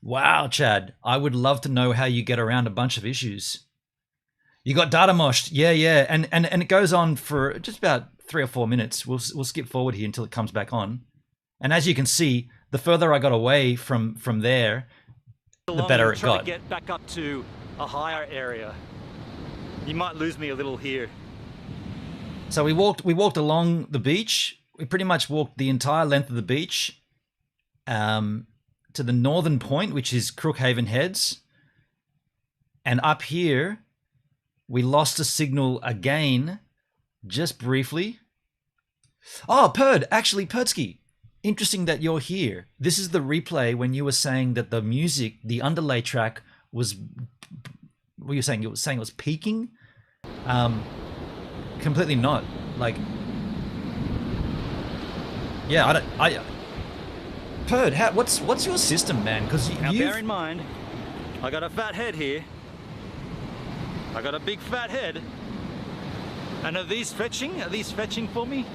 S1: Wow, Chad, I would love to know how you get around a bunch of issues. You got data moshed. Yeah. And it goes on for just about 3 or 4 minutes. We'll skip forward here until it comes back on. And as you can see, the further I got away from there, the better it got.
S2: To get back up to a higher area. You might lose me a little here.
S1: So we walked along the beach. We pretty much walked the entire length of the beach to the northern point, which is Crookhaven Heads. And up here, we lost a signal again, just briefly. Oh, Perdsky. Interesting that you're here. This is the replay when you were saying that the music, the underlay track was, what were you saying? You were saying it was peaking? Completely not. Like, yeah, Perd, what's your system, man? Because
S2: now bear in mind, I got a fat head here. I got a big fat head. And are these fetching? Are these fetching for me?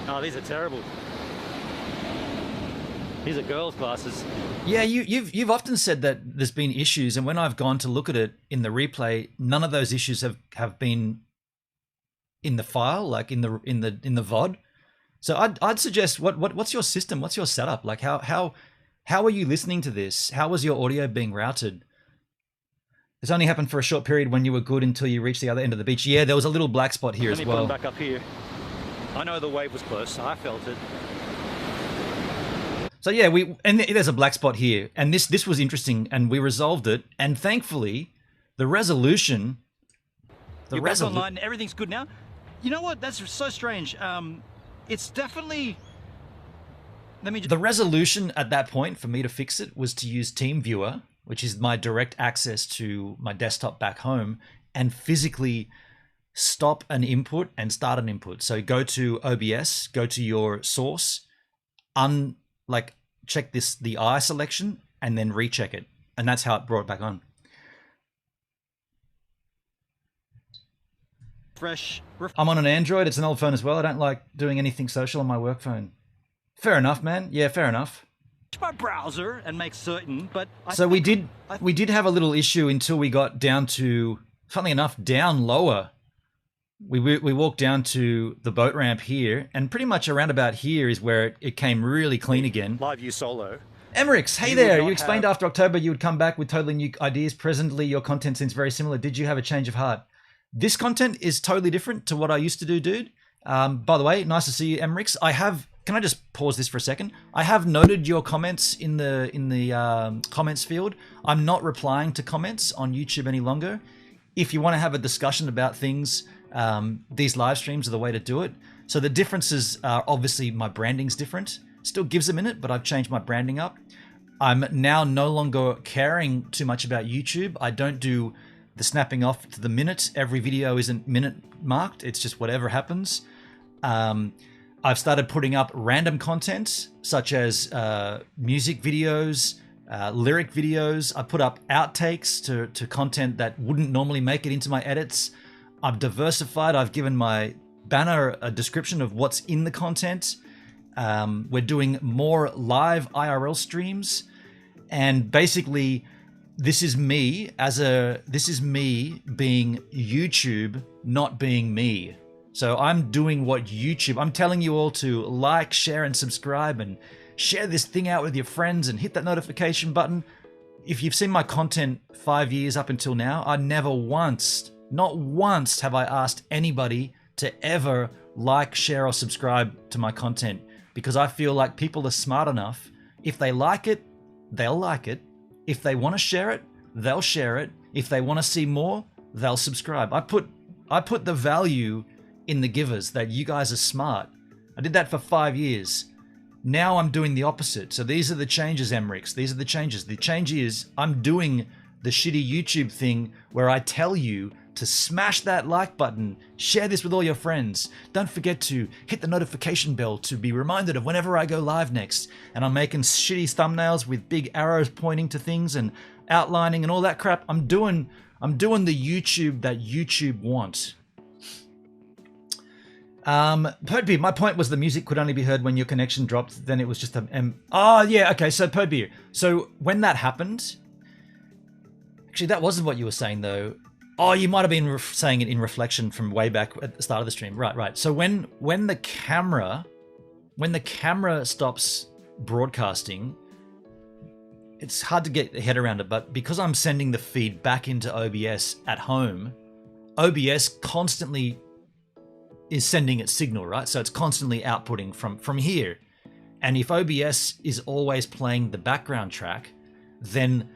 S2: Oh, these are terrible. These are girls' glasses.
S1: Yeah, you've often said that there's been issues, and when I've gone to look at it in the replay, none of those issues have been in the file, like in the VOD. So I'd suggest what's your system? What's your setup? Like how are you listening to this? How was your audio being routed? This only happened for a short period when you were good until you reached the other end of the beach. Yeah, there was a little black spot here as well.
S2: Let me put them back up here. I know the wave was close. I felt it.
S1: So yeah, there's a black spot here, and this was interesting, and we resolved it, and thankfully, the resolution.
S2: You're back online. Everything's good now. You know what? That's so strange. It's definitely.
S1: The resolution at that point for me to fix it was to use TeamViewer, which is my direct access to my desktop back home, and physically stop an input and start an input. So go to OBS, go to your source, check the eye selection, and then recheck it, and that's how it brought it back on. I'm on an Android. It's an old phone as well. I don't like doing anything social on my work phone. Fair enough, man. Yeah, fair enough.
S2: My browser and make certain, but
S1: we did have a little issue until we got down to, funnily enough, down lower. We walked down to the boat ramp here, and pretty much around about here is where it came really clean again.
S2: Live view solo.
S1: Emerix, hey there. You explained after October you would come back with totally new ideas. Presently, your content seems very similar. Did you have a change of heart? This content is totally different to what I used to do, dude. By the way, nice to see you, Emerix. Can I just pause this for a second? I have noted your comments in the comments field. I'm not replying to comments on YouTube any longer. If you want to have a discussion about things, these live streams are the way to do it. So the differences are obviously my branding's different. Still gives a minute, but I've changed my branding up. I'm now no longer caring too much about YouTube. I don't do the snapping off to the minute. Every video isn't minute marked. It's just whatever happens. I've started putting up random content, such as music videos, lyric videos. I put up outtakes to content that wouldn't normally make it into my edits. I've diversified. I've given my banner a description of what's in the content. We're doing more live IRL streams. And basically, this is me being YouTube, not being me. So I'm doing what YouTube, I'm telling you all to like, share, and subscribe, and share this thing out with your friends and hit that notification button. If you've seen my content 5 years up until now, I never once, not once have I asked anybody to ever like, share, or subscribe to my content, because I feel like people are smart enough. If they like it, they'll like it. If they want to share it, they'll share it. If they want to see more, they'll subscribe. I put the value in the givers, that you guys are smart. I did that for 5 years. Now I'm doing the opposite. So these are the changes, Emmerich. These are the changes. The change is I'm doing the shitty YouTube thing where I tell you to smash that like button, share this with all your friends. Don't forget to hit the notification bell to be reminded of whenever I go live next. And I'm making shitty thumbnails with big arrows pointing to things and outlining and all that crap. I'm doing the YouTube that YouTube wants. Podbeer, my point was the music could only be heard when your connection dropped. Then it was just oh yeah, okay. So Podbeer, so when that happened, actually that wasn't what you were saying though. Oh, you might have been saying it in reflection from way back at the start of the stream. Right. So when the camera stops broadcasting, it's hard to get your head around it, but because I'm sending the feed back into OBS at home, OBS constantly is sending its signal, right? So it's constantly outputting from here. And if OBS is always playing the background track, then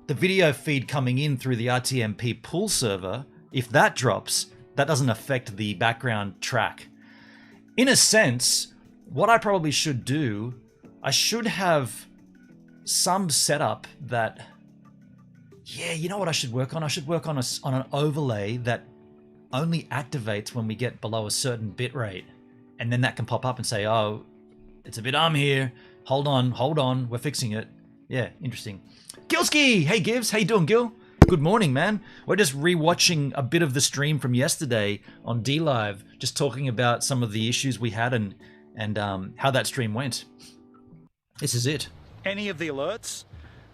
S1: the video feed coming in through the RTMP pool server, if that drops, that doesn't affect the background track. In a sense, what I probably should do, I should have some setup that, yeah, you know what I should work on? I should work on an overlay that only activates when we get below a certain bit rate. And then that can pop up and say, oh, it's a bit here. Hold on, we're fixing it. Yeah, interesting. Gilski! Hey Gibbs, how you doing, Gil? Good morning, man. We're just rewatching a bit of the stream from yesterday on DLive, just talking about some of the issues we had and how that stream went. This is it.
S2: Any of the alerts,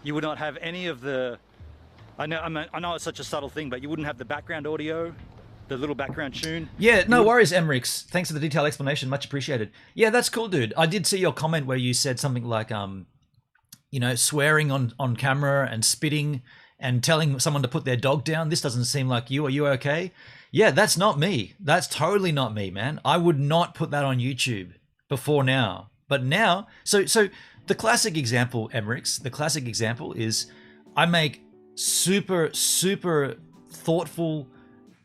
S2: you would not have any of the, I know it's such a subtle thing, but you wouldn't have the background audio, the little background tune.
S1: Yeah, no worries, Emmerich. Thanks for the detailed explanation. Much appreciated. Yeah, that's cool, dude. I did see your comment where you said something like, you know, swearing on camera and spitting and telling someone to put their dog down. This doesn't seem like you. Are you okay? Yeah, that's not me. That's totally not me, man. I would not put that on YouTube before now. But now, so the classic example, Emmerich, the classic example is I make super, super thoughtful,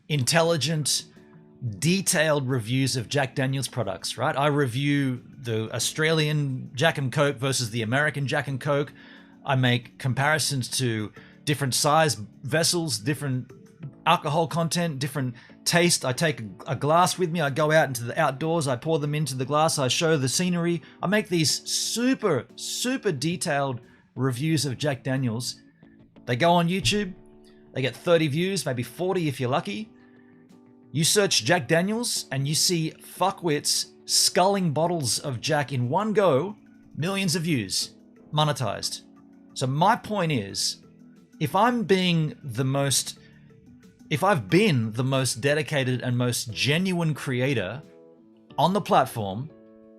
S1: intelligent, detailed reviews of Jack Daniel's products, right? I review the Australian Jack and Coke versus the American Jack and Coke. I make comparisons to different size vessels, different alcohol content, different taste. I take a glass with me. I go out into the outdoors. I pour them into the glass. I show the scenery. I make these super, super detailed reviews of Jack Daniel's. They go on YouTube. They get 30 views, maybe 40 if you're lucky. You search Jack Daniel's and you see fuckwits sculling bottles of Jack in one go, millions of views, monetized. So my point is, if I've been the most dedicated and most genuine creator on the platform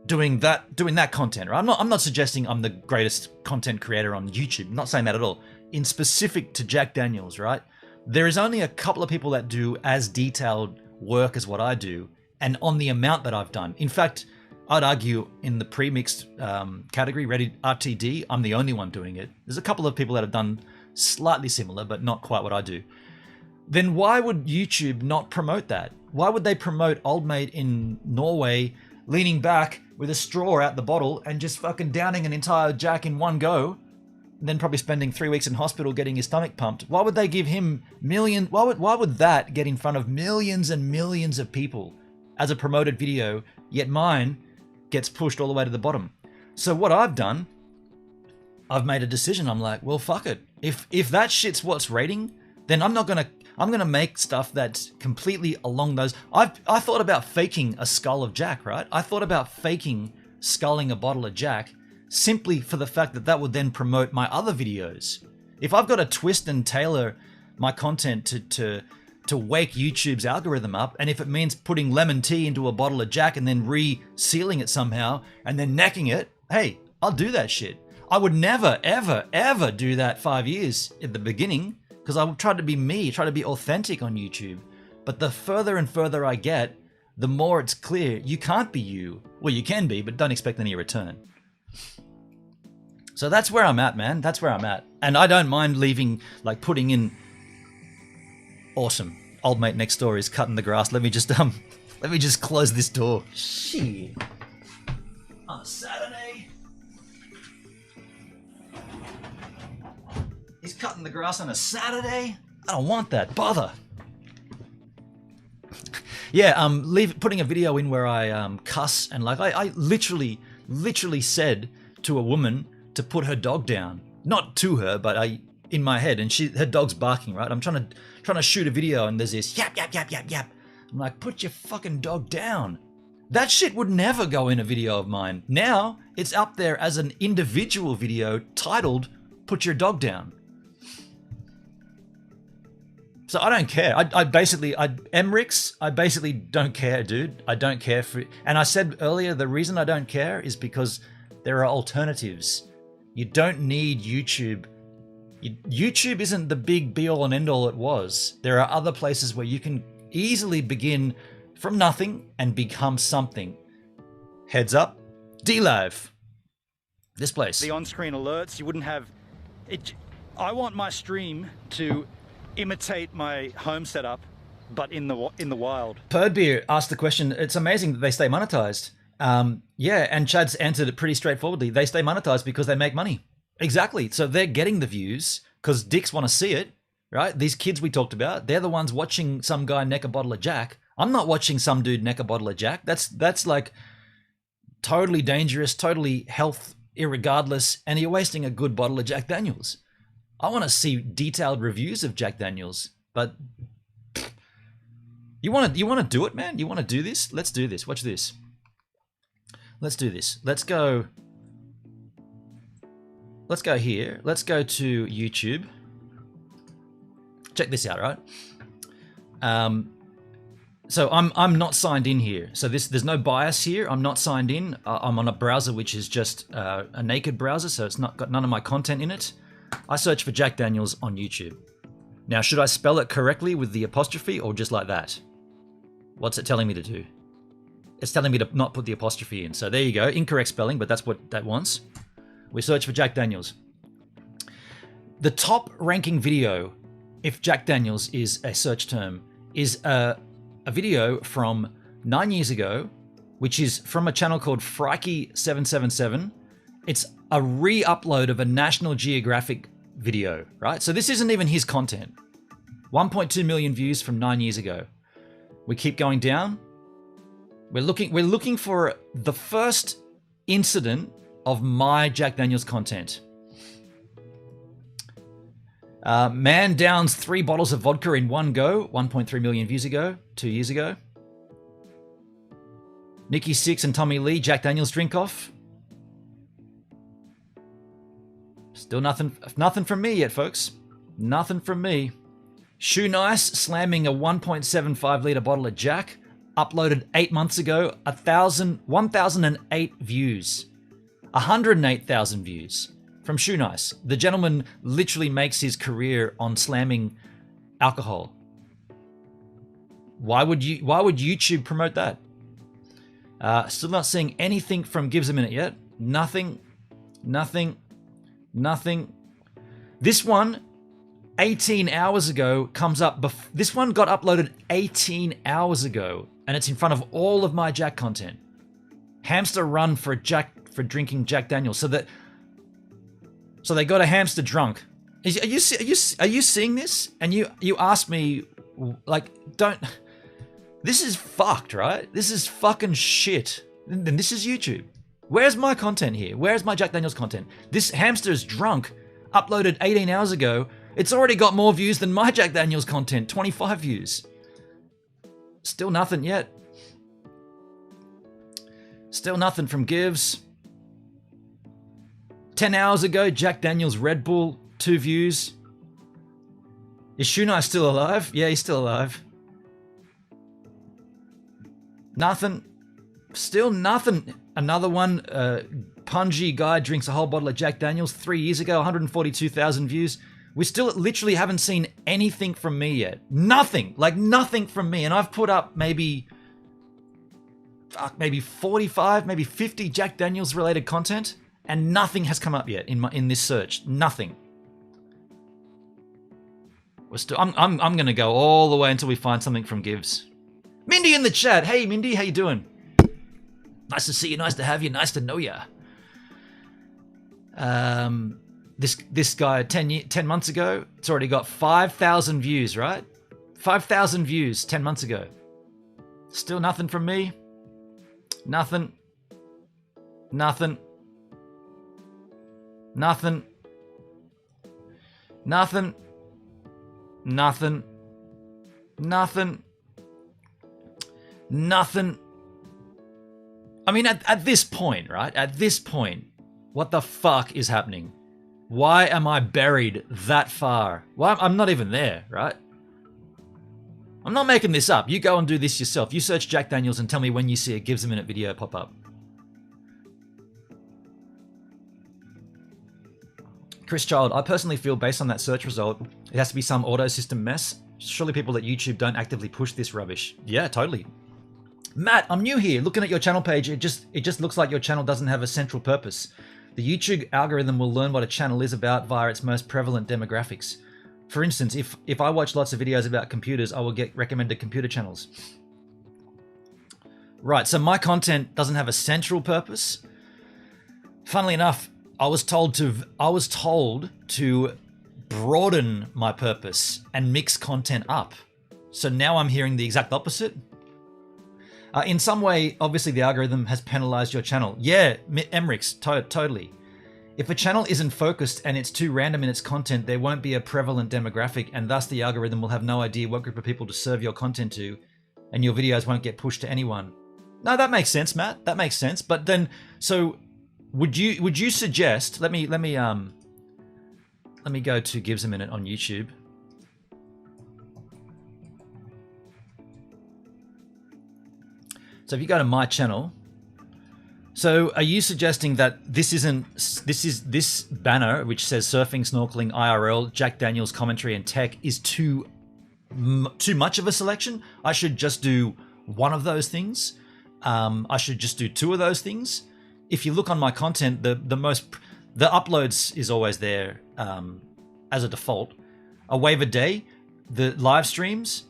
S1: doing that content, right? I'm not suggesting I'm the greatest content creator on YouTube. I'm not saying that at all. In specific to Jack Daniel's, right? There is only a couple of people that do as detailed work as what I do, and on the amount that I've done. In fact, I'd argue in the pre-mixed category, ready RTD, I'm the only one doing it. There's a couple of people that have done slightly similar, but not quite what I do. Then why would YouTube not promote that? Why would they promote Old Mate in Norway leaning back with a straw out the bottle and just fucking downing an entire Jack in one go, and then probably spending 3 weeks in hospital getting his stomach pumped? Why would they give him millions? Why would that get in front of millions and millions of people as a promoted video, yet mine gets pushed all the way to the bottom? So what I've done, I've made a decision. I'm like, well, fuck it. If that shit's what's rating, then I'm gonna make stuff that's completely along those. I thought about faking a skull of Jack, right? I thought about faking sculling a bottle of Jack simply for the fact that that would then promote my other videos. If I've got to twist and tailor my content to wake YouTube's algorithm up, and if it means putting lemon tea into a bottle of Jack and then re-sealing it somehow and then necking it, hey, I'll do that shit. I would never, ever, ever do that 5 years at the beginning because I would try to be me, try to be authentic on YouTube. But the further and further I get, the more it's clear you can't be you. Well, you can be, but don't expect any return. So that's where I'm at, man. That's where I'm at. And I don't mind leaving, like putting in... Awesome. Old mate next door is cutting the grass. Let me just close this door. Shit. On a Saturday. He's cutting the grass on a Saturday? I don't want that. Bother. Yeah, putting a video in where I cuss and like I literally said to a woman to put her dog down. Not to her, but in my head, and her dog's barking, right? I'm trying to shoot a video and there's this yap yap yap yap yap. I'm like, put your fucking dog down. That shit would never go in a video of mine. Now it's up there as an individual video titled "Put Your Dog Down." So I don't care. I basically don't care, dude. I don't care for it. And I said earlier, the reason I don't care is because there are alternatives. You don't need YouTube. YouTube isn't the big be-all and end-all it was. There are other places where you can easily begin from nothing and become something. Heads up, DLive. This place.
S2: The on-screen alerts, you wouldn't have it. I want my stream to imitate my home setup, but in the wild.
S1: Perdbeer asked the question. It's amazing that they stay monetized. Yeah, and Chad's answered it pretty straightforwardly. They stay monetized because they make money. Exactly. So they're getting the views because dicks want to see it, right? These kids we talked about, they're the ones watching some guy neck a bottle of Jack. I'm not watching some dude neck a bottle of Jack. That's like totally dangerous, totally health irregardless, and you're wasting a good bottle of Jack Daniels. I want to see detailed reviews of Jack Daniels, but you want to do it, man? You want to do this? Let's do this. Watch this. Let's do this. Let's go here. Let's go to YouTube. Check this out, right? So I'm not signed in here. So there's no bias here. I'm not signed in. I'm on a browser which is just a naked browser, so it's not got none of my content in it. I search for Jack Daniels on YouTube. Now, should I spell it correctly with the apostrophe or just like that? What's it telling me to do? It's telling me to not put the apostrophe in. So there you go. Incorrect spelling, but that's what that wants. We search for Jack Daniels. The top ranking video, if Jack Daniels is a search term, is a video from 9 years ago, which is from a channel called Frikey777. It's a re-upload of a National Geographic video, right? So this isn't even his content. 1.2 million views from 9 years ago. We keep going down. We're looking for the first incident of my Jack Daniels content. Man downs 3 bottles of vodka in one go. 1.3 million views ago, 2 years ago. Nikki Sixx and Tommy Lee, Jack Daniels drink off. Still nothing from me yet, folks. Nothing from me. Shoe Nice slamming a 1.75 litre bottle of Jack. Uploaded 8 months ago. 1,008 views. 108,000 views from Shoe Nice. The gentleman literally makes his career on slamming alcohol. Why would YouTube promote that? Still not seeing anything from Gibbs a Minute yet. Nothing. This one, 18 hours ago, comes up. This one got uploaded 18 hours ago, and it's in front of all of my Jack content. Hamster run for drinking Jack Daniels. So they got a hamster drunk. Are you seeing this? And you asked me, like, don't. This is fucked, right? This is fucking shit. And this is YouTube. Where's my content here? Where's my Jack Daniels content? This hamster's drunk, uploaded 18 hours ago. It's already got more views than my Jack Daniels content, 25 views. Still nothing yet. Still nothing from Gibbs. 10 hours ago, Jack Daniels Red Bull, 2 views. Is Shunai still alive? Yeah, he's still alive. Nothing. Still nothing. Another one, Pungy guy drinks a whole bottle of Jack Daniels 3 years ago, 142,000 views. We still literally haven't seen anything from me yet. Nothing. Like nothing from me. And I've put up maybe 45, maybe 50 Jack Daniels related content, and nothing has come up yet in this search. Nothing. We're still. I'm gonna go all the way until we find something from Gibbs. Mindy in the chat. Hey Mindy, how you doing? Nice to see you. Nice to have you. Nice to know you. This guy 10 months ago, it's already got 5,000 views, right? 5,000 views 10 months ago. Still nothing from me. Nothing. Nothing. Nothing. Nothing. Nothing. Nothing. Nothing. I mean, at this point, right? At this point, what the fuck is happening? Why am I buried that far? Why I'm not even there, right? I'm not making this up. You go and do this yourself. You search Jack Daniels and tell me when you see a Gives a Minute video pop up. Chris Child, I personally feel based on that search result, it has to be some auto system mess. Surely people at YouTube don't actively push this rubbish. Yeah, totally. Matt, I'm new here. Looking at your channel page, it just looks like your channel doesn't have a central purpose. The YouTube algorithm will learn what a channel is about via its most prevalent demographics. For instance, if I watch lots of videos about computers, I will get recommended computer channels. Right, so my content doesn't have a central purpose. Funnily enough, I was told to broaden my purpose and mix content up. So now I'm hearing the exact opposite. In some way, obviously the algorithm has penalized your channel. Yeah, Emrix, totally. If a channel isn't focused and it's too random in its content, there won't be a prevalent demographic, and thus the algorithm will have no idea what group of people to serve your content to, and your videos won't get pushed to anyone. No, that makes sense, Matt. That makes sense. But then, so would you suggest? Let me go to Gives a Minute on YouTube. So if you go to my channel, so are you suggesting that this banner which says surfing, snorkeling, IRL, Jack Daniels commentary and tech is too much of a selection? I should just do one of those things. I should just do 2 of those things. If you look on my content, the uploads is always there as a default. A wave a day, the live streams.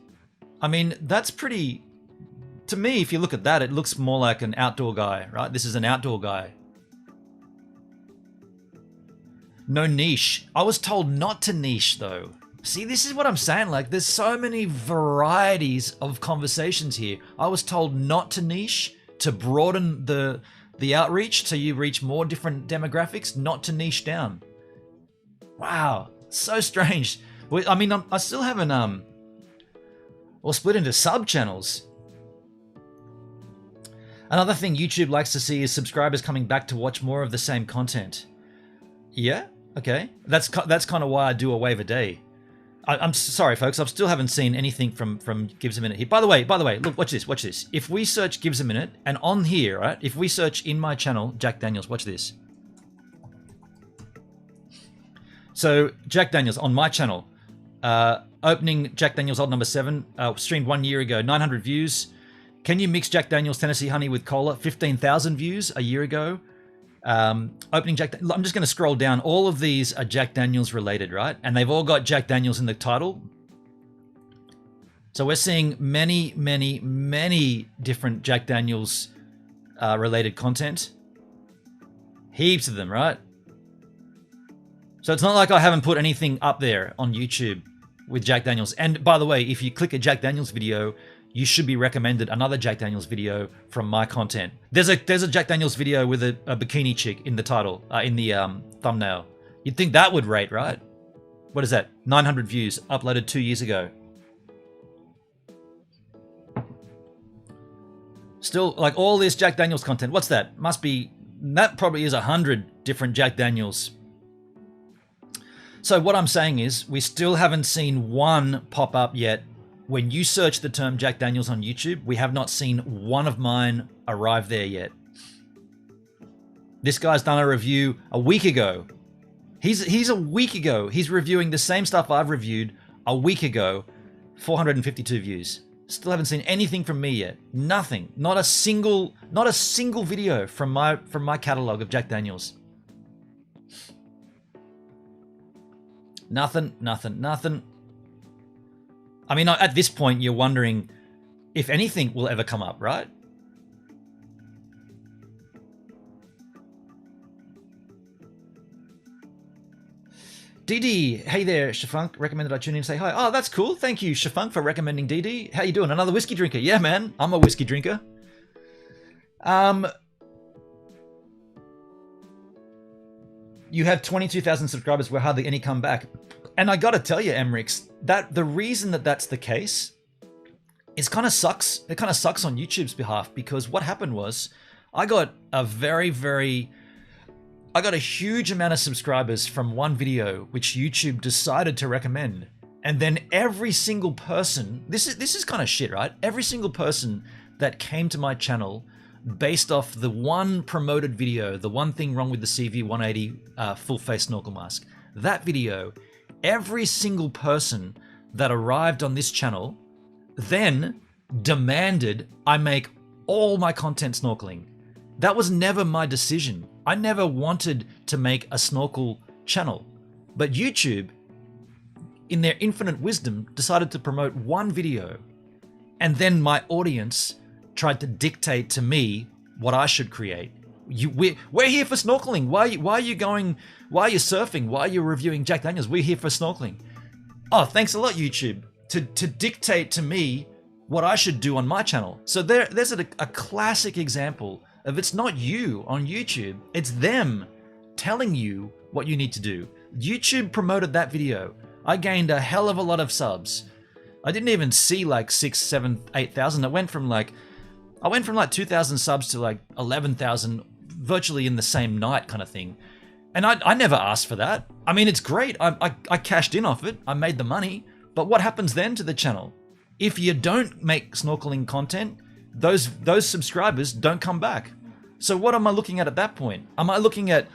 S1: I mean, that's pretty. To me, if you look at that, it looks more like an outdoor guy, right? This is an outdoor guy. No niche. I was told not to niche, though. See, this is what I'm saying. Like, there's so many varieties of conversations here. I was told not to niche, to broaden the outreach so you reach more different demographics, not to niche down. Wow, so strange. I mean, I still haven't, or split into sub-channels. Another thing YouTube likes to see is subscribers coming back to watch more of the same content. Yeah, okay. That's kind of why I do a wave a day. I'm sorry, folks. I still haven't seen anything from Gives a Minute here. By the way, look, watch this. If we search Gives a Minute, and on here, right? If we search in my channel, Jack Daniels, watch this. So Jack Daniels on my channel, opening Jack Daniels odd number 7, streamed 1 year ago, 900 views. Can you mix Jack Daniels Tennessee Honey with cola? 15,000 views a year ago. Opening Jack. I'm just going to scroll down. All of these are Jack Daniels related, right? And they've all got Jack Daniels in the title. So we're seeing many, many, many different Jack Daniels related content. Heaps of them, right? So it's not like I haven't put anything up there on YouTube with Jack Daniels. And by the way, if you click a Jack Daniels video, you should be recommended another Jack Daniels video from my content. There's a Jack Daniels video with a bikini chick in the title, in the thumbnail. You'd think that would rate, right? What is that? 900 views, uploaded 2 years ago. Still, like all this Jack Daniels content. What's that? Must be That probably is 100 different Jack Daniels. So what I'm saying is we still haven't seen one pop up yet. When you search the term Jack Daniels on YouTube, we have not seen one of mine arrive there yet. This guy's done a review a week ago. He's a week ago. He's reviewing the same stuff I've reviewed a week ago. 452 views. Still haven't seen anything from me yet. Nothing. Not a single video from my catalog of Jack Daniels. Nothing. I mean, at this point, you're wondering if anything will ever come up, right? DD, hey there, Shafunk. Recommended I tune in and say hi. Oh, that's cool. Thank you, Shafunk, for recommending DD. How you doing? Another whiskey drinker? Yeah, man. I'm a whiskey drinker. You have 22,000 subscribers where hardly any come back. And I gotta tell you, Emrix, that the reason that that's the case is kind of sucks. It kind of sucks on YouTube's behalf, because what happened was I got a huge amount of subscribers from one video which YouTube decided to recommend. And then every single person, this is kind of shit, right? Every single person that came to my channel based off the one promoted video, the one thing wrong with the CV180 full face snorkel mask, that video, every single person that arrived on this channel then demanded I make all my content snorkeling. That was never my decision. I never wanted to make a snorkel channel, but YouTube, in their infinite wisdom, decided to promote one video, and then my audience tried to dictate to me what I should create. We're here for snorkeling. Why are you surfing? Why are you reviewing Jack Daniels? We're here for snorkeling. Oh, thanks a lot, YouTube, to dictate to me what I should do on my channel. So there's a classic example of it's not you on YouTube, it's them telling you what you need to do. YouTube promoted that video. I gained a hell of a lot of subs. I didn't even see like 6, 7, 8,000. I went from like 2,000 subs to like 11,000 virtually in the same night kind of thing. And I never asked for that. I mean, it's great. I cashed in off it. I made the money. But what happens then to the channel? If you don't make snorkeling content, those subscribers don't come back. So what am I looking at that point? Am I looking at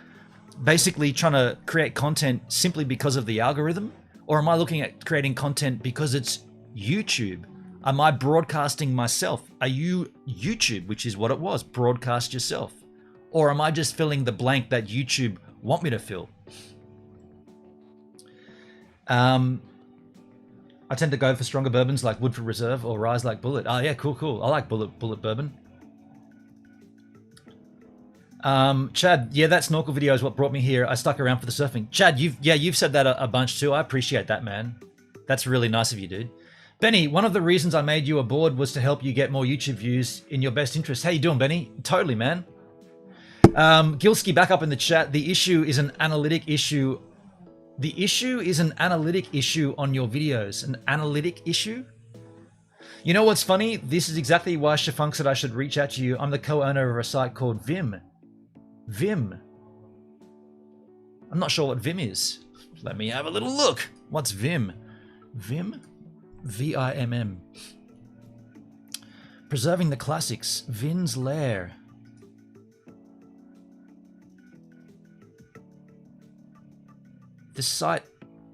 S1: basically trying to create content simply because of the algorithm? Or am I looking at creating content because it's YouTube? Am I broadcasting myself? Are you YouTube, which is what it was, broadcast yourself? Or am I just filling the blank that YouTube want me to fill? I tend to go for stronger bourbons like Woodford Reserve or Rise like Bullet. Oh yeah, cool. I like Bullet bourbon. Chad, yeah, that snorkel video is what brought me here. I stuck around for the surfing. Chad, you've said that a bunch too. I appreciate that, man. That's really nice of you, dude. Benny, one of the reasons I made you a board was to help you get more YouTube views in your best interest. How you doing, Benny? Totally, man. Gilski, back up in the chat. The issue is an analytic issue. The issue is an analytic issue on your videos. An analytic issue? You know what's funny? This is exactly why Shafunk said I should reach out to you. I'm the co-owner of a site called Vim. Vim. I'm not sure what Vim is. Let me have a little look. What's Vim? Vim? V-I-M-M. Preserving the classics. Vin's Lair. This site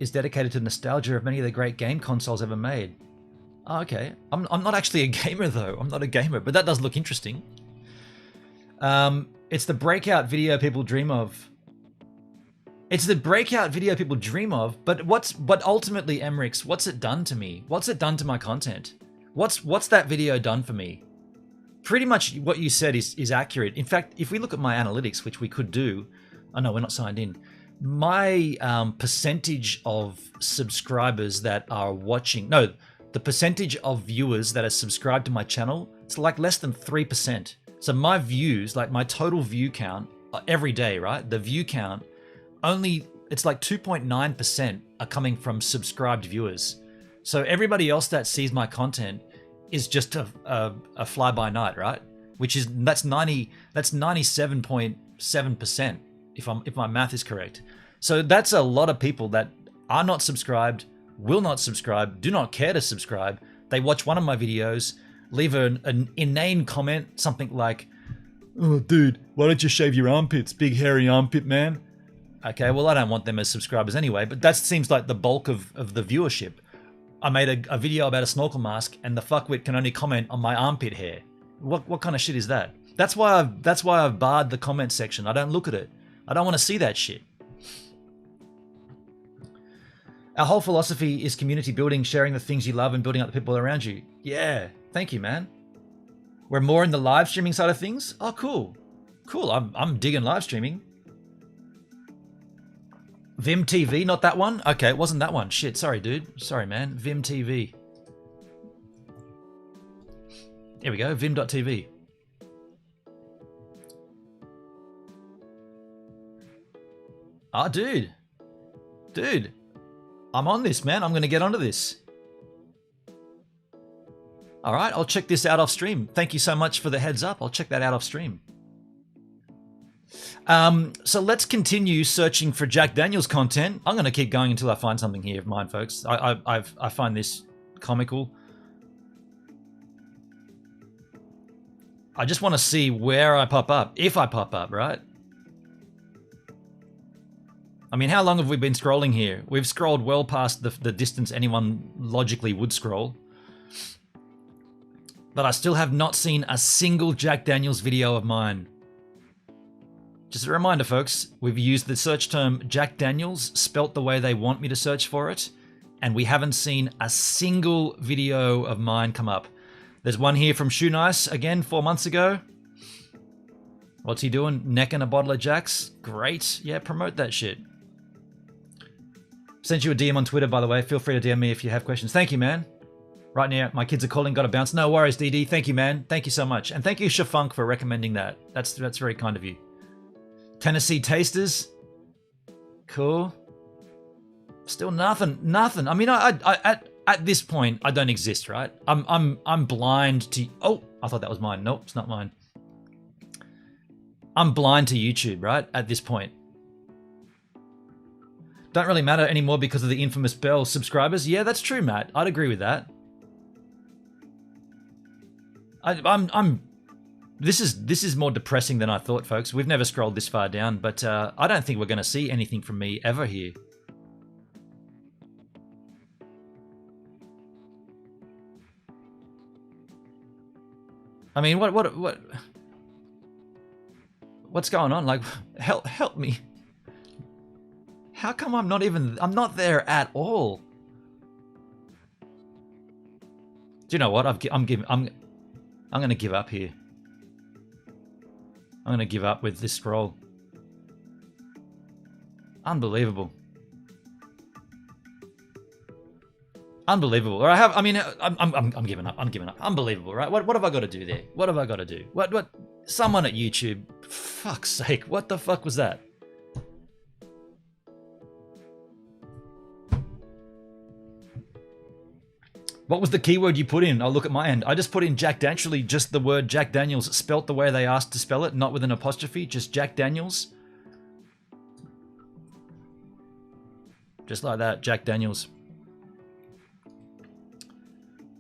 S1: is dedicated to nostalgia of many of the great game consoles ever made. Oh, okay. I'm not actually a gamer though. I'm not a gamer, but that does look interesting. It's the breakout video people dream of. It's the breakout video people dream of, but ultimately, Emrix, what's it done to me? What's it done to my content? What's that video done for me? Pretty much what you said is accurate. In fact, if we look at my analytics, which we could do, oh no, we're not signed in. My percentage of subscribers that are watching, no, the percentage of viewers that are subscribed to my channel, it's like less than 3%. So my views, like my total view count every day, right? The view count, only, it's like 2.9% are coming from subscribed viewers. So everybody else that sees my content is just a fly by night, right? Which is, that's 97 point 7%, if my math is correct. So that's a lot of people that are not subscribed, will not subscribe, do not care to subscribe. They watch one of my videos, leave an inane comment, something like, "Oh, dude, why don't you shave your armpits, big hairy armpit man?" Okay, well, I don't want them as subscribers anyway, but that seems like the bulk of the viewership. I made a video about a snorkel mask, and the fuckwit can only comment on my armpit hair. What kind of shit is that? That's why I've barred the comment section. I don't look at it. I don't want to see that shit. Our whole philosophy is community building, sharing the things you love and building up the people around you. Yeah, thank you, man. We're more in the live streaming side of things. Oh, cool. Cool, I'm digging live streaming. Vim TV, not that one? Okay, it wasn't that one. Shit, sorry, dude. Sorry, man. Vim TV. Here we go, vim.tv. Ah, dude. Dude. I'm on this, man. I'm going to get onto this. All right, I'll check this out off stream. Thank you so much for the heads up. I'll check that out off stream. So let's continue searching for Jack Daniels content. I'm going to keep going until I find something here of mine, folks. I find this comical. I just want to see where I pop up, if I pop up, right? I mean, how long have we been scrolling here? We've scrolled well past the distance anyone logically would scroll. But I still have not seen a single Jack Daniels video of mine. Just a reminder, folks, we've used the search term Jack Daniels, spelt the way they want me to search for it, and we haven't seen a single video of mine come up. There's one here from Shoe Nice, again, 4 months ago. What's he doing? Necking a bottle of Jack's? Great. Yeah, promote that shit. Sent you a DM on Twitter, by the way. Feel free to DM me if you have questions. Thank you, man. Right now, my kids are calling, gotta bounce. No worries, DD. Thank you, man. Thank you so much. And thank you, Shafunk, for recommending that. That's very kind of you. Tennessee Tasters. Cool. Still nothing. I mean, at this point, I don't exist, right? I'm blind to... Oh, I thought that was mine. Nope, it's not mine. I'm blind to YouTube, right? At this point. Don't really matter anymore because of the infamous Bell subscribers. Yeah, that's true, Matt. I'd agree with that. This is more depressing than I thought, folks. We've never scrolled this far down, but I don't think we're going to see anything from me ever here. I mean, what's going on? Like, help me. How come I'm not there at all? Do you know what? I'm going to give up here. I'm going to give up with this scroll. Unbelievable. Unbelievable. Or I'm giving up. I'm giving up. Unbelievable, right? What have I got to do there? What have I got to do? What? Someone at YouTube. Fuck's sake. What the fuck was that? What was the keyword you put in? I'll look at my end. I just put in actually just the word Jack Daniels, spelt the way they asked to spell it, not with an apostrophe, just Jack Daniels. Just like that, Jack Daniels.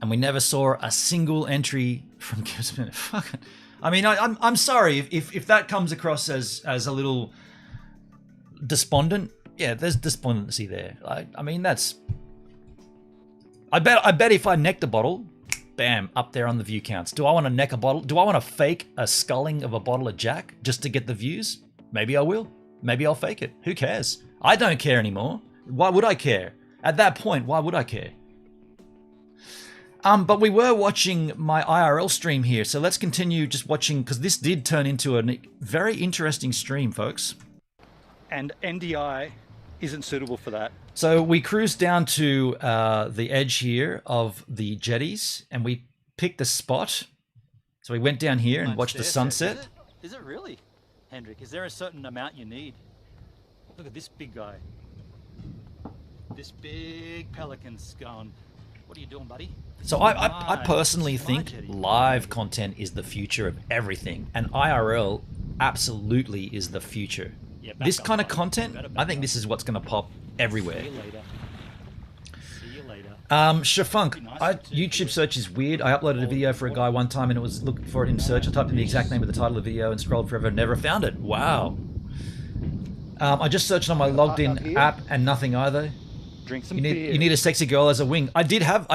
S1: And we never saw a single entry from Gibson. Fucking, I mean, I'm sorry if that comes across as a little despondent. Yeah, there's despondency there. I mean, that's... I bet if I necked a bottle, bam, up there on the view counts. Do I want to neck a bottle? Do I want to fake a sculling of a bottle of Jack just to get the views? Maybe I will. Maybe I'll fake it. Who cares? I don't care anymore. Why would I care? At that point, why would I care? But we were watching my IRL stream here, so let's continue just watching, because this did turn into a very interesting stream, folks.
S2: And NDI isn't suitable for that.
S1: So we cruised down to the edge here of the jetties, and we picked a spot. So we went down here and watched the sunset.
S2: Is it really, Hendrik? Is there a certain amount you need? Look at this big guy. This big pelican's going, what are you doing, buddy?
S1: So I personally think live content is the future of everything, and IRL absolutely is the future.
S2: Yeah, back
S1: This
S2: up,
S1: kind of
S2: mate.
S1: content,
S2: Better back
S1: I think
S2: up.
S1: this is what's going to pop everywhere.
S2: See you later. See you later.
S1: Shafunk, YouTube search is weird. I uploaded a video for a guy one time and it was looking for it in search. I typed in the exact name of the title of the video and scrolled forever and never found it. Wow. I just searched on my logged in app and nothing either.
S2: Drink some
S1: You
S2: beer.
S1: need a sexy girl as a wing. I did have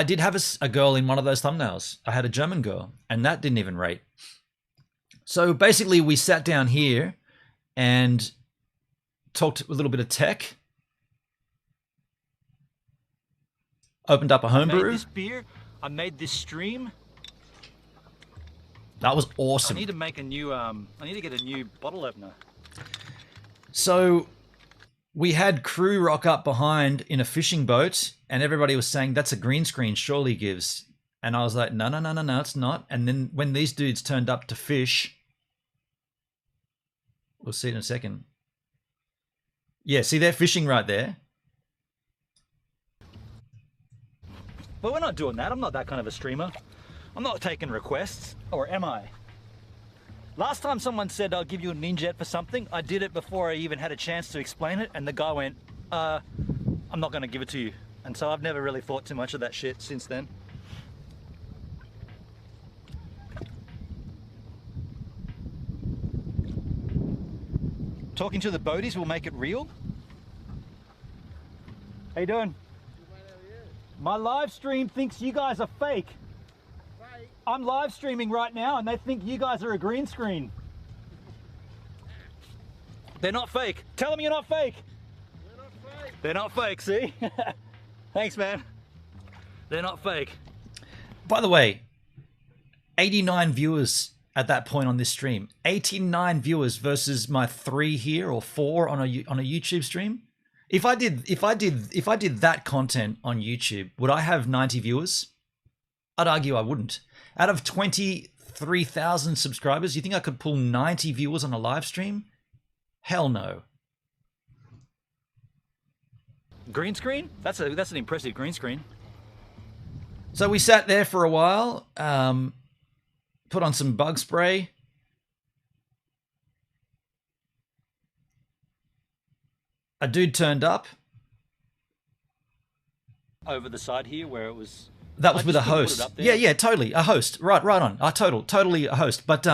S1: a girl in one of those thumbnails. I had a German girl and that didn't even rate. So basically we sat down here and talked a little bit of tech. Opened up a
S2: I made
S1: homebrew.
S2: this beer. I made this stream.
S1: That was
S2: I
S1: awesome.
S2: need to make a new. I need to get a new bottle opener.
S1: So we had crew rock up behind in a fishing boat and everybody was saying, that's a green screen, surely Gives. And I was like, no, it's not. And then when these dudes turned up to fish, we'll see it in a second. Yeah, see, they're fishing right there.
S2: But we're not doing that. I'm not that kind of a streamer. I'm not taking requests. Or am I? Last time someone said I'll give you a ninjet for something, I did it before I even had a chance to explain it, and the guy went, I'm not going to give it to you. And so I've never really thought too much of that shit since then. Talking to the boaties will make it real. How you doing? My live stream thinks you guys are fake. I'm live streaming right now and they think you guys are a green screen. They're not fake. Tell them you're not fake. They're not fake, see? Thanks, man. They're not fake.
S1: By the way, 89 viewers at that point on this stream. 89 viewers versus my 3 here or 4 on a YouTube stream. If I did that content on YouTube, would I have 90 viewers? I'd argue I wouldn't. Out of 23,000 subscribers, you think I could pull 90 viewers on a live stream? Hell no.
S2: Green screen? That's an impressive green screen.
S1: So we sat there for a while, put on some bug spray. A dude turned up.
S2: Over the side here where it was...
S1: That was
S2: I
S1: with a
S2: just couldn't put
S1: host.
S2: it up there.
S1: Yeah, totally. A host. Right on. Totally a host. But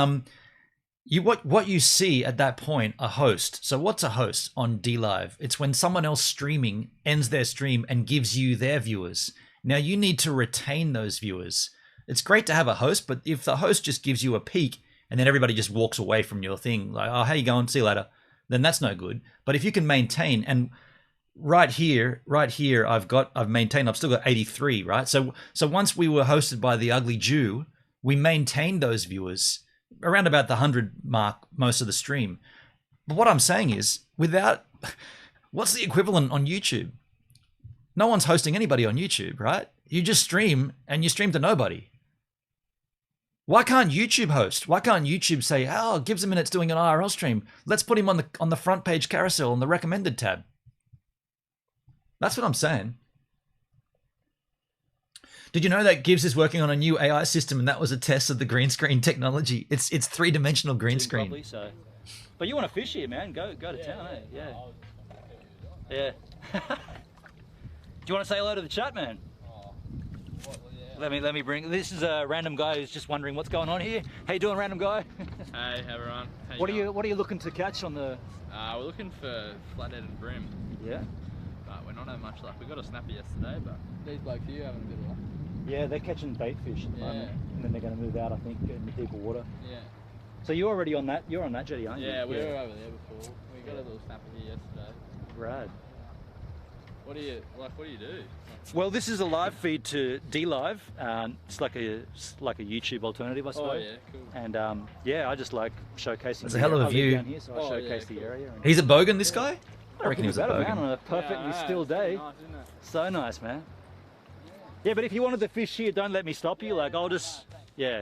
S1: what you see at that point, a host. So what's a host on DLive? It's when someone else streaming ends their stream and gives you their viewers. Now you need to retain those viewers. It's great to have a host, but if the host just gives you a peek and then everybody just walks away from your thing, like, oh, how you going? See you later. Then that's no good. But if you can maintain, and right here, I've maintained, I've still got 83, right? So once we were hosted by the Ugly Jew, we maintained those viewers around about the 100 mark most of the stream. But what I'm saying is, what's the equivalent on YouTube? No one's hosting anybody on YouTube, right? You just stream and you stream to nobody. Why can't YouTube host? Why can't YouTube say, oh, Gives a Minute's doing an IRL stream. Let's put him on the front page carousel on the recommended tab. That's what I'm saying. Did you know that Gibbs is working on a new AI system and that was a test of the green screen technology? It's 3-dimensional green screen.
S2: Probably so. But you want to fish here, man? Go to town, eh? Yeah. Yeah. Do you want to say hello to the chat, man? Let me bring. This is a random guy who's just wondering what's going on here. How you doing, random guy?
S4: Hey everyone. How
S2: What
S4: going?
S2: are you looking to catch on the?
S4: We're looking for flathead and brim,
S2: Yeah.
S4: but we're not having much luck. We got a snapper yesterday, but these blokes here having a bit of luck.
S2: Yeah, they're catching bait fish at the moment, and then they're going to move out, I think, in the deeper water.
S4: Yeah.
S2: So you're already on that. You're on that jetty, aren't you?
S4: Yeah, we were over there before. We got a little snapper here yesterday.
S2: Rad.
S4: What do you do?
S2: Well, this is a live feed to DLive. It's like a YouTube alternative, I suppose.
S4: Oh yeah, cool.
S2: And yeah, I just like showcasing.
S1: That's a hell of a
S2: I live
S1: view.
S2: down here, so I
S4: Oh,
S2: showcase
S4: yeah,
S2: the
S4: cool.
S2: area. And
S1: He's a bogan, this guy? I reckon he was a
S2: better, man,
S1: bogan.
S2: on a perfectly
S4: Yeah,
S2: still
S4: it's
S2: day.
S4: Nice, isn't it?
S2: So nice, man. Yeah, but if you wanted to fish here, don't let me stop you. Like, I'll just, yeah.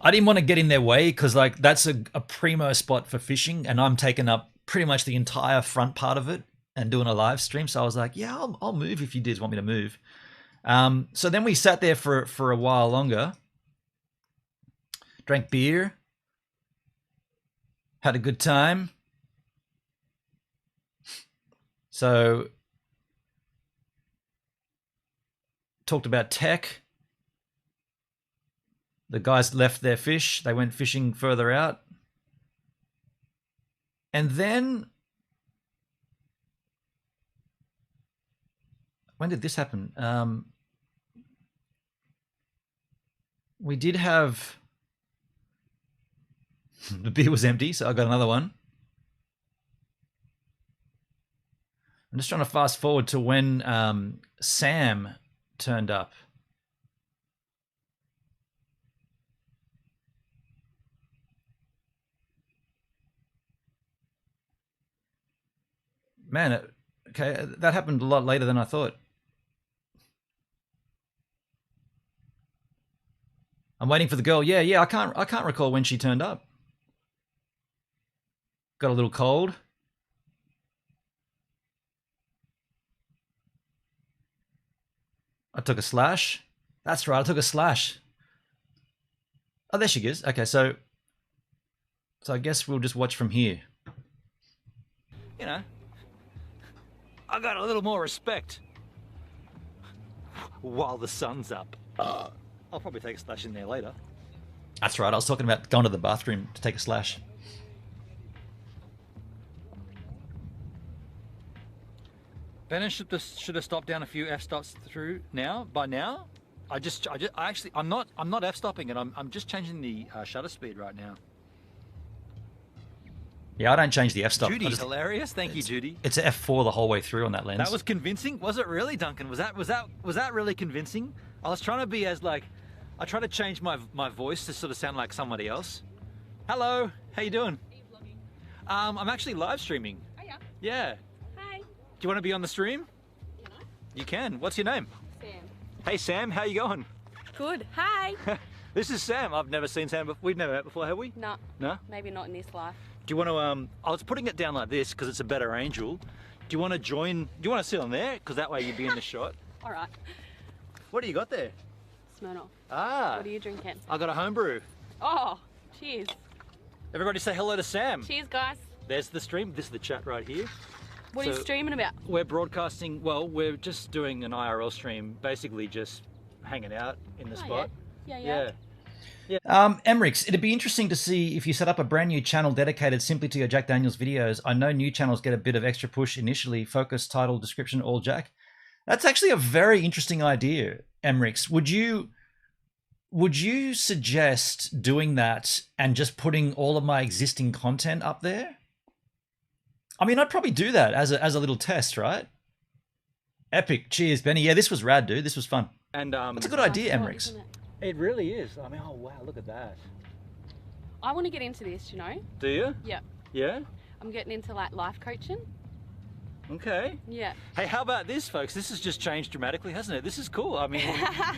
S1: I didn't want to get in their way because like that's a primo spot for fishing and I'm taking up pretty much the entire front part of it and doing a live stream. So I was like, yeah, I'll move if you guys want me to move. So then we sat there for a while longer, drank beer. Had a good time. So, talked about tech. The guys left their fish. They went fishing further out. And then, when did this happen? We did have, the beer was empty, so I got another one. I'm just trying to fast forward to when Sam turned up. Man, okay, that happened a lot later than I thought. I'm waiting for the girl. Yeah, I can't recall when she turned up. Got a little cold. I took a slash. That's right, I took a slash. Oh, there she is. Okay, so I guess we'll just watch from here.
S2: You know, I got a little more respect while the sun's up. I'll probably take a slash in there later.
S1: That's right, I was talking about going to the bathroom to take a slash.
S2: Bennett should have stopped down a few f-stops through now. By now, I'm not f-stopping it. I'm just changing the shutter speed right now.
S1: Yeah, I don't change the f-stop.
S2: Judy's hilarious. Thank you, Judy.
S1: It's a f4 the whole way through on that lens.
S2: That was convincing. Was it really, Duncan? Was that really convincing? I was trying to be as like, I try to change my voice to sort of sound like somebody else. Hello, how you doing?
S5: Are you vlogging?
S2: I'm actually live streaming.
S5: Oh yeah.
S2: Yeah.
S5: Hi.
S2: Do you want to be on the stream?
S5: Can I?
S2: You can. What's your name?
S5: Sam.
S2: Hey Sam, how you going?
S5: Good. Hi.
S2: This is Sam. I've never seen Sam before. We've never met before, have we?
S5: No.
S2: No?
S5: Maybe not in this life.
S2: Do you want to, I was putting it down like this because it's a better angle. Do you want to join, do you want to sit on there? Because that way you'd be in the shot.
S5: All right.
S2: What do you got there?
S5: Smirnoff.
S2: Ah.
S5: What are you drinking?
S2: I got a homebrew.
S5: Oh, cheers.
S2: Everybody say hello to Sam.
S5: Cheers, guys.
S2: There's the stream. This is the chat right here.
S5: What are you streaming about?
S2: We're broadcasting, well, we're just doing an IRL stream, basically just hanging out in the spot.
S5: Yeah.
S1: Emrix, it'd be interesting to see if you set up a brand new channel dedicated simply to your Jack Daniels videos. I know new channels get a bit of extra push initially. Focus, title, description, all Jack. That's actually a very interesting idea, Emrix. Would you suggest doing that and just putting all of my existing content up there? I mean, I'd probably do that as a little test, right? Epic. Cheers, Benny. Yeah, this was rad, dude. This was fun.
S2: And
S1: That's a good idea, Emrix.
S2: it really is. I mean, oh wow, look at that.
S5: I want to get into this, you know?
S2: Do you?
S5: Yeah.
S2: Yeah?
S5: I'm getting into like life coaching.
S2: Okay.
S5: Yeah.
S2: Hey, how about this, folks? This has just changed dramatically, hasn't it? This is cool. I mean,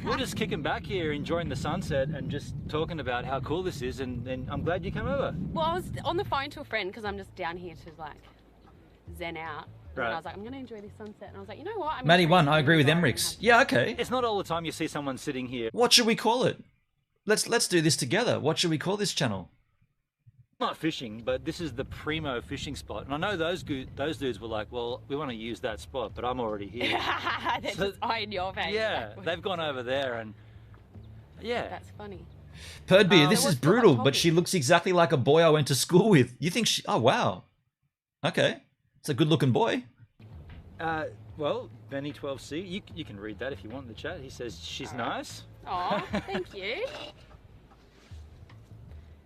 S2: we're just kicking back here, enjoying the sunset and just talking about how cool this is, and I'm glad you came over.
S5: Well, I was on the phone to a friend because I'm just down here to like zen out.
S2: Right.
S5: And I was like, I'm going to enjoy this sunset. And I was like, you know what?
S1: Maddie 1, I agree with Emrix. Yeah, okay.
S2: It's not all the time you see someone sitting here.
S1: What should we call it? Let's do this together. What should we call this channel?
S2: Not fishing, but this is the primo fishing spot. And I know those dudes were like, well, we want to use that spot, but I'm already here.
S5: They're
S2: So-
S5: just eyeing your face.
S2: Yeah,
S5: like,
S2: they've gone over there and yeah.
S5: That's funny.
S1: Perdbeer, this is
S5: what's the
S1: brutal,
S5: hot
S1: but she looks exactly like a boy I went to school with. You think she... Oh, wow. Okay. It's a good-looking boy.
S2: Well, Benny12C, you can read that if you want in the chat. He says she's nice.
S5: Oh, thank you.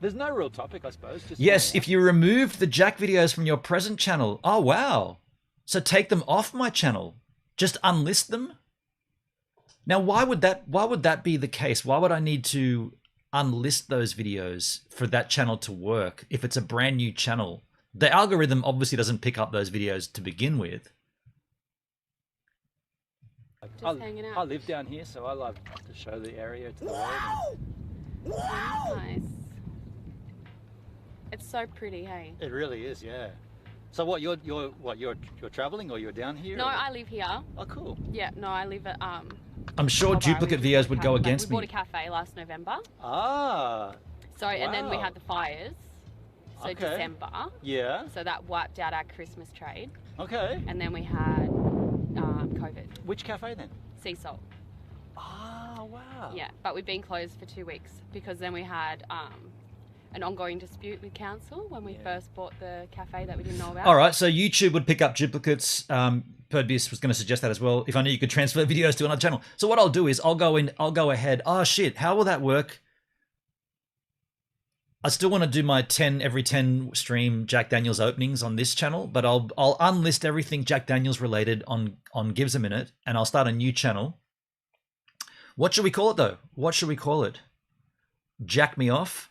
S2: There's no real topic, I suppose. Just
S1: Yes, if you removed the Jack videos from your present channel. Oh, wow. So take them off my channel. Just unlist them? Now, why would that be the case? Why would I need to unlist those videos for that channel to work if it's a brand new channel? The algorithm obviously doesn't pick up those videos to begin with.
S5: Just hanging
S2: I
S5: out.
S2: live down here, so I love to show the area to the world.
S5: Nice. It's so pretty, hey?
S2: It really is, yeah. So what, you're traveling or you're down here?
S5: No,
S2: or?
S5: I live here.
S2: Oh, cool.
S5: Yeah, no, I live at
S1: I'm sure
S5: Marlborough.
S1: duplicate
S5: We
S1: videos would go
S5: bought a
S1: against
S5: we
S1: me.
S5: bought a cafe last November.
S2: Ah,
S5: So and then we
S2: Wow.
S5: had the fires. So
S2: Okay.
S5: December.
S2: Yeah.
S5: So that wiped out our Christmas trade.
S2: Okay.
S5: And then we had COVID.
S2: Which cafe then?
S5: Sea salt.
S2: Oh, wow.
S5: Yeah, but we've been closed for 2 weeks because then we had an ongoing dispute with council when we first bought the cafe that we didn't know about.
S1: All right, so YouTube would pick up duplicates. Perdbius was going to suggest that as well. If I knew you could transfer videos to another channel. So what I'll do is I'll go ahead. Oh shit, how will that work? I still want to do my every 10 stream Jack Daniels openings on this channel, but I'll unlist everything Jack Daniels related on Gives a Minute, and I'll start a new channel. What should we call it though? What should we call it? Jack Me Off?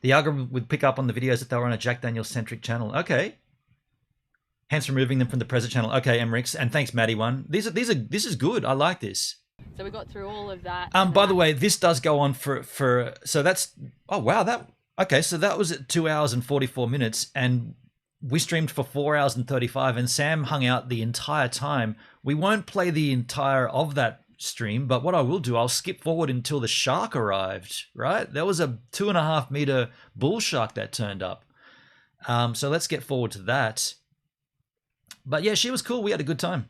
S1: The algorithm would pick up on the videos if they were on a Jack Daniels centric channel. Okay. Hence removing them from the present channel. Okay, Emrix, and thanks, Maddie1. This is good. I like this.
S5: So we got through all of that.
S1: By the way, this does go on for so that's oh wow, okay, so that was at 2 hours and 44 minutes, and we streamed for 4 hours and 35, and Sam hung out the entire time. We won't play the entire of that stream, but what I will do, I'll skip forward until the shark arrived, right? There was a 2.5 meter bull shark that turned up. So let's get forward to that. But yeah, she was cool. We had a good time.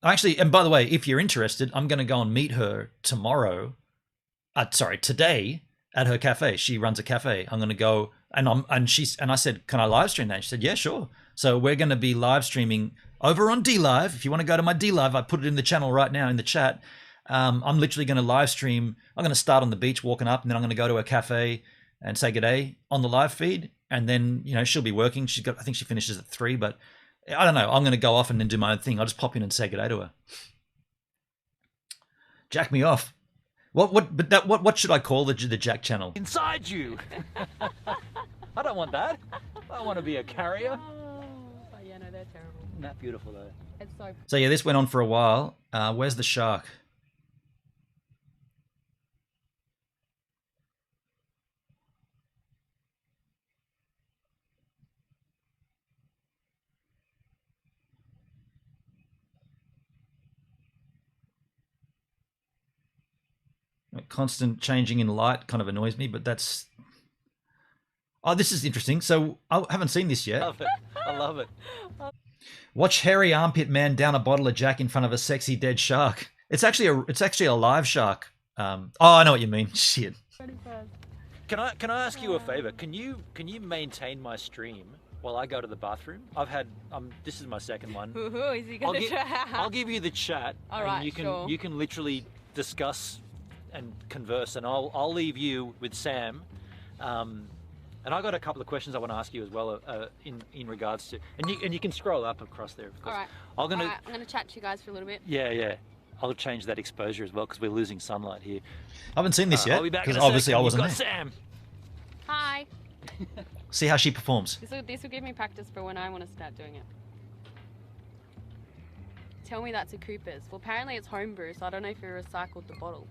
S1: Actually, and by the way, if you're interested, I'm going to go and meet her tomorrow. Today at her cafe. She runs a cafe. I'm going to go and I said, "Can I live stream that?" She said, "Yeah, sure." So we're going to be live streaming over on D Live. If you want to go to my D Live, I put it in the channel right now in the chat. I'm literally going to live stream. I'm going to start on the beach walking up, and then I'm going to go to a cafe and say good day on the live feed. And then, you know, she'll be working. I think she finishes at 3, but I don't know. I'm going to go off and then do my own thing. I'll just pop in and say good day to her. Jack me off. What should I call the Jack channel?
S2: Inside you. I don't want that. I want to be a carrier.
S5: Oh, yeah, no, they're terrible.
S2: Isn't that beautiful though?
S5: It's so...
S1: So yeah, this went on for a while. Where's the shark? Constant changing in light kind of annoys me, but that's... Oh, this is interesting. So I haven't seen this yet.
S2: Love it. I love it.
S1: Watch hairy armpit man down a bottle of Jack in front of a sexy dead shark. It's actually a live shark. Oh, I know what you mean. Shit.
S2: Can I ask you a favor? Can you maintain my stream while I go to the bathroom? I've had this is my second one.
S5: Ooh, is he going to try?
S2: I'll give you the chat.
S5: All right,
S2: and you can literally discuss and converse, and I'll leave you with Sam. And I got a couple of questions I want to ask you as well in regards to, and you can scroll up across there. Of course.
S5: All right. I'm gonna chat to you guys for a little bit.
S2: Yeah. I'll change that exposure as well because we're losing sunlight here.
S1: I haven't seen this yet because
S2: obviously
S1: I wasn't there.
S2: Sam.
S5: Hi.
S1: See how she performs.
S5: This will give me practice for when I want to start doing it. Tell me that's a Cooper's. Well, apparently it's homebrew, so I don't know if you recycled the bottle.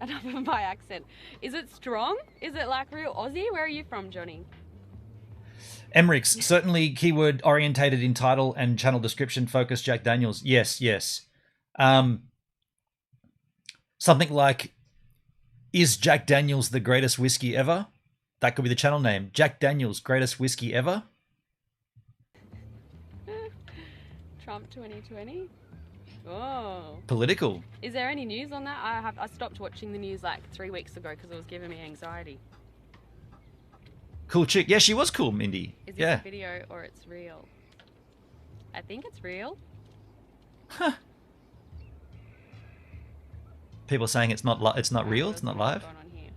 S5: Enough of my accent. Is it strong? Is it like real Aussie? Where are you from, Johnny?
S1: Emrix, certainly keyword orientated in title and channel description focus Jack Daniels. Yes. Something like, is Jack Daniels the greatest whiskey ever? That could be the channel name. Jack Daniels, greatest whiskey ever?
S5: Trump 2020? Oh.
S1: Political.
S5: Is there any news on that? I stopped watching the news like 3 weeks ago because it was giving me anxiety.
S1: Cool chick. Yeah, she was cool, Mindy.
S5: Is this a video or it's real? I think it's real.
S1: Huh. People saying it's not real, it's not live.
S5: Going on here.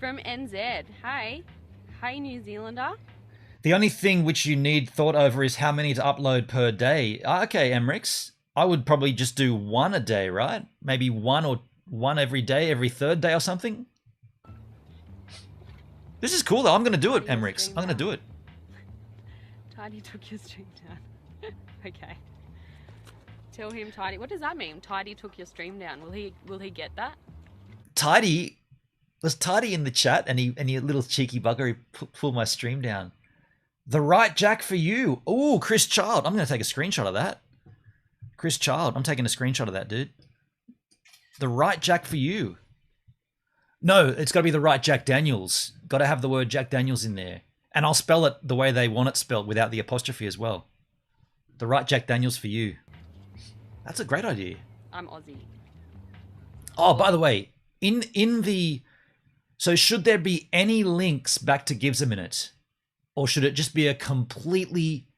S5: From NZ. Hi New Zealander.
S1: The only thing which you need thought over is how many to upload per day. Okay, Emrix. I would probably just do one a day, right? Maybe one every day, every third day or something. This is cool though. I'm going to do it, Emrix. I'm going to do it.
S5: Tidy took your stream down. Okay. Tell him Tidy. What does that mean? Tidy took your stream down. Will he get that?
S1: Tidy was Tidy in the chat, and he a little cheeky bugger. He pulled my stream down. The right Jack for you. Ooh, Chris Child. I'm going to take a screenshot of that. Chris Child. I'm taking a screenshot of that, dude. The right Jack for you. No, it's got to be the right Jack Daniels. Got to have the word Jack Daniels in there. And I'll spell it the way they want it spelled without the apostrophe as well. The right Jack Daniels for you. That's a great idea.
S5: I'm Aussie.
S1: Oh, by the way, in the... So should there be any links back to Gives a Minute? Or should it just be a completely...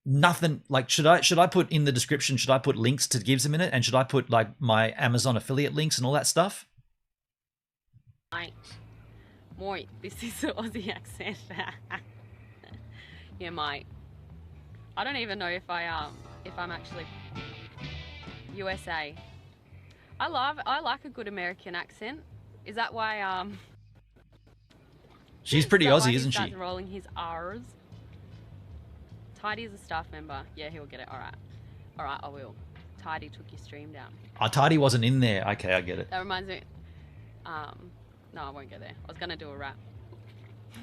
S1: Nothing, like, should I put in the description, should I put links to Gives a Minute? And should I put, like, my Amazon affiliate links and all that stuff?
S5: Mate, this is an Aussie accent. Yeah, mate. I don't even know if I'm actually USA. I like a good American accent. Is that why
S1: She's pretty Aussie, isn't she?
S5: He starts rolling his R's. Tidy is a staff member. Yeah, he will get it. All right, I will. Tidy took your stream down.
S1: Oh, Tidy wasn't in there. Okay, I get it.
S5: That reminds me. No, I won't go there. I was gonna do a rap.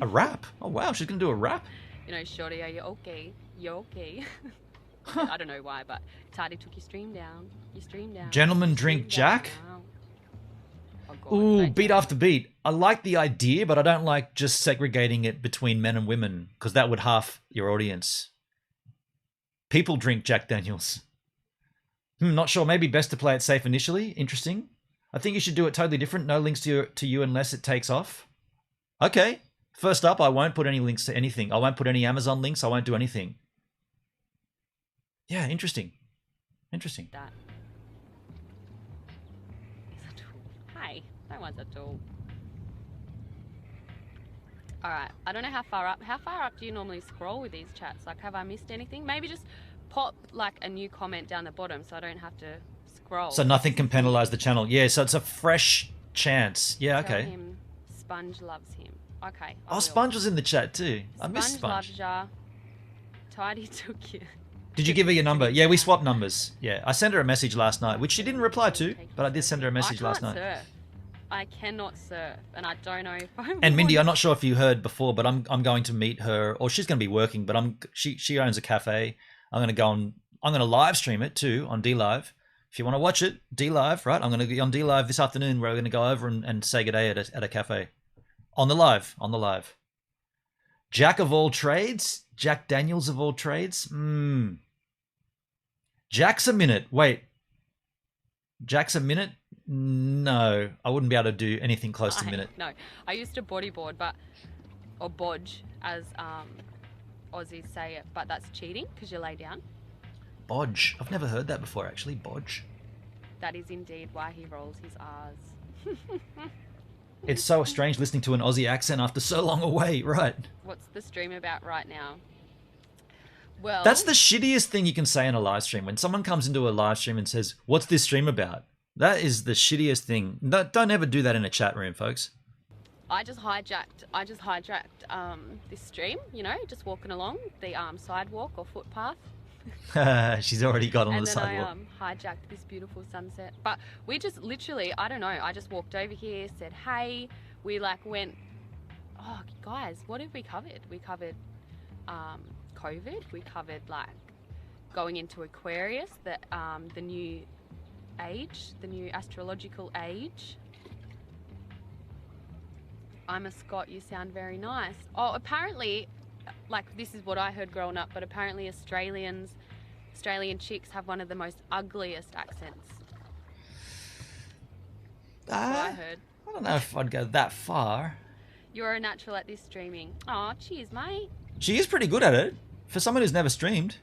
S1: A rap? Oh wow, she's gonna do a rap.
S5: You know, shorty, are you okay? You okay? I don't know why, but Tidy took your stream down. Your stream down.
S1: Gentlemen drink Jack.
S5: Oh, God,
S1: Ooh, beat after beat. I like the idea, but I don't like just segregating it between men and women because that would half your audience. People drink Jack Daniels. Not sure. Maybe best to play it safe initially. Interesting. I think you should do it totally different. No links to you unless it takes off. Okay. First up, I won't put any links to anything. I won't put any Amazon links. I won't do anything. Yeah, interesting. Interesting.
S5: That. It's a tool. Hey, that one's a tool. Alright, I don't know how far up do you normally scroll with these chats? Like, have I missed anything? Maybe just pop like a new comment down the bottom so I don't have to scroll.
S1: So nothing can penalize the channel. Yeah, so it's a fresh chance. Yeah, okay.
S5: Tell him Sponge loves him. Okay.
S1: Oh, Sponge was in the chat too. I missed Sponge.
S5: Loves ya. Tidy took you.
S1: Did you give her your number? Yeah, we swapped numbers. Yeah, I sent her a message last night, which she didn't reply to, but I did send her a message last night.
S5: Surf. I cannot surf, and I don't know if I.
S1: And Mindy, I'm not sure if you heard before, but I'm going to meet her, or she's going to be working, but she owns a cafe. I'm going to live stream it too on D Live. If you want to watch it, D Live, right? I'm going to be on D Live this afternoon, where we're going to go over and say good day at a cafe, on the live. Jack of all trades, Jack Daniels of all trades. Jack's a minute. Wait, Jack's a minute. No, I wouldn't be able to do anything close to a minute.
S5: No, I used to bodyboard, or bodge, as Aussies say it, but that's cheating because you lay down.
S1: Bodge. I've never heard that before, actually. Bodge.
S5: That is indeed why he rolls his R's.
S1: It's so strange listening to an Aussie accent after so long away, right?
S5: What's the stream about right now? Well,
S1: that's the shittiest thing you can say in a live stream. When someone comes into a live stream and says, "What's this stream about?" That is the shittiest thing. Don't ever do that in a chat room, folks.
S5: I just hijacked this stream, you know, just walking along the sidewalk or footpath.
S1: She's already got on the sidewalk.
S5: And then I hijacked this beautiful sunset. But we just literally, I don't know, I just walked over here, said, hey, we like went, oh, guys, what have we covered? We covered COVID. We covered like going into Aquarius, the new age, the new astrological age. I'm a Scot, you sound very nice. Oh, apparently, like this is what I heard growing up, but apparently Australian chicks have one of the most ugliest accents. That's what I heard.
S1: I don't know if I'd go that far.
S5: You're a natural at this streaming. Oh, cheers, mate.
S1: She is pretty good at it. For someone who's never streamed.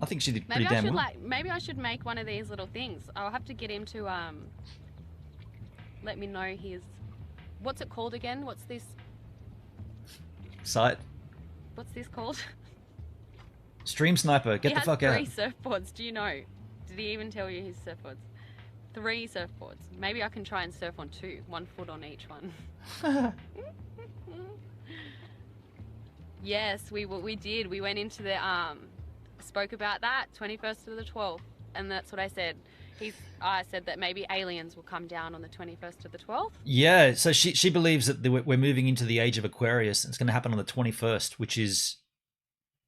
S1: I think she did pretty damn well.
S5: Maybe I should make one of these little things. I'll have to get him to let me know his. What's it called again? What's this
S1: site?
S5: What's this called?
S1: Stream Sniper. Get the fuck out.
S5: He has 3 surfboards. Do you know? Did he even tell you his surfboards? 3 surfboards. Maybe I can try and surf on 2. 1 foot on each one. Yes, we did. We went into the spoke about that 21st to the 12th, and that's what I said. I said that maybe aliens will come down on the 21st to the 12th.
S1: Yeah, so she believes that we're moving into the age of Aquarius. And it's going to happen on the 21st, which is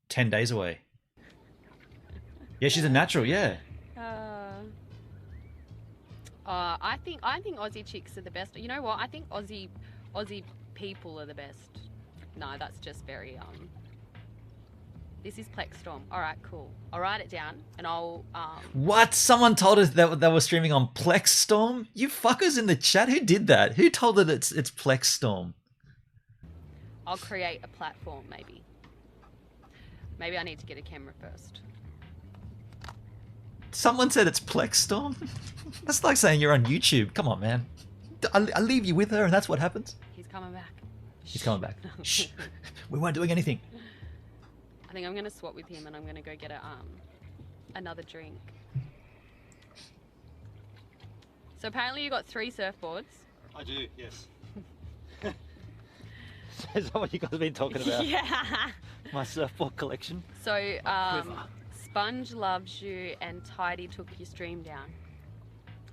S1: 10 days away. Yeah, she's a natural. Yeah.
S5: think Aussie chicks are the best. You know what? I think Aussie people are the best. No, that's just very This is Plex Storm. All right, cool. I'll write it down and I'll
S1: What? Someone told us that they were streaming on Plex Storm? You fuckers in the chat, who did that? Who told it it's Plex Storm?
S5: I'll create a platform maybe. Maybe I need to get a camera first.
S1: Someone said it's Plex Storm? That's like saying you're on YouTube. Come on, man. I leave you with her and that's what happens.
S5: He's coming back.
S1: He's coming back. Shh. We weren't doing anything.
S5: I think I'm gonna swap with him and I'm gonna go get a another drink. So apparently you got 3 surfboards.
S2: I do, yes. Is that what you guys have been talking about?
S5: Yeah.
S2: My surfboard collection.
S5: So Sponge loves you and Tidy took your stream down.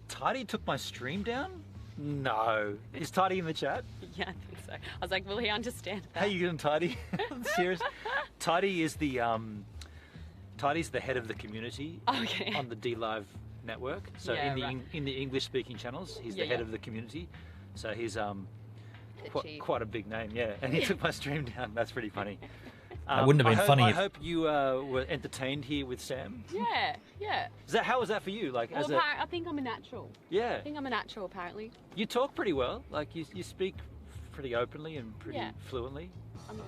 S2: Tidy took my stream down? No. Is Tidy in the chat?
S5: Yeah, I think so. I was like, will he understand that?
S2: How you doing, Tidy? Serious? Tidy is the Tidy's the head of the community on the D Live network. So
S5: Yeah,
S2: in the English speaking channels, he's the head of the community. So he's quite a big name, yeah. And he took my stream down. That's pretty funny.
S1: That wouldn't have been funny.
S2: I hope you were entertained here with Sam.
S5: Yeah.
S2: How was that for you? Like,
S5: Well, I think I'm a natural.
S2: Yeah.
S5: I think I'm a natural, apparently.
S2: You talk pretty well. Like you speak pretty openly and pretty fluently.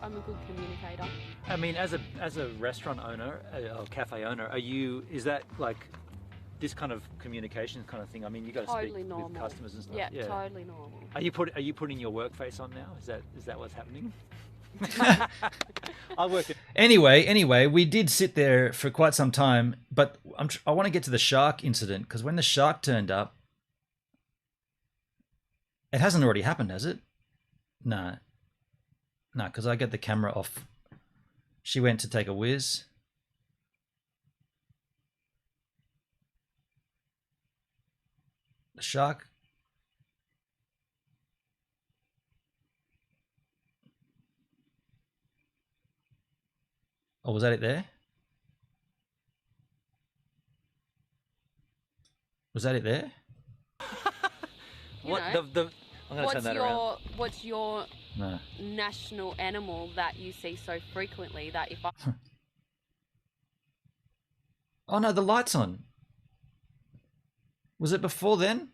S5: I'm a good communicator.
S2: I mean, as a restaurant owner or cafe owner, is that like this kind of communication kind of thing? I mean, you got to
S5: Totally
S2: speak
S5: normal.
S2: with customers and stuff.
S5: Yeah, totally normal.
S2: Are you putting your work face on now? Is that what's happening? I'll work it.
S1: Anyway, we did sit there for quite some time, but I want to get to the shark incident because when the shark turned up, it hasn't already happened, has it? No, because I get the camera off. She went to take a whiz. The shark. Oh, was that it there? Was that it there?
S2: What
S5: know,
S2: I'm gonna turn that around.
S5: What's your
S1: No.
S5: national animal that you see so frequently that if I
S1: Oh no, the light's on. Was it before then?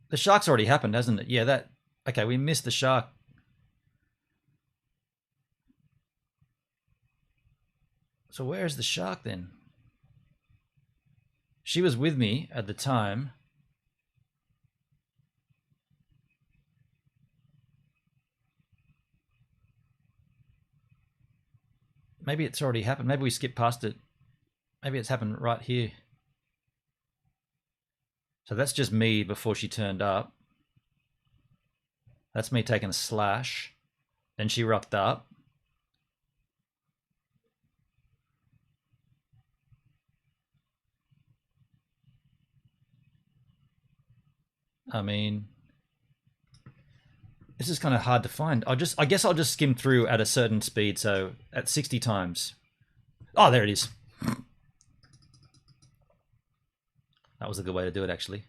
S1: The shark's already happened, hasn't it? Yeah, that... Okay, we missed the shark. So where's the shark then? She was with me at the time. Maybe it's already happened. Maybe we skipped past it. Maybe it's happened right here. So that's just me before she turned up. That's me taking a slash. Then she rocked up. I mean, this is kind of hard to find. I guess I'll just skim through at a certain speed. So at 60 times. Oh, there it is. That was a good way to do it, actually.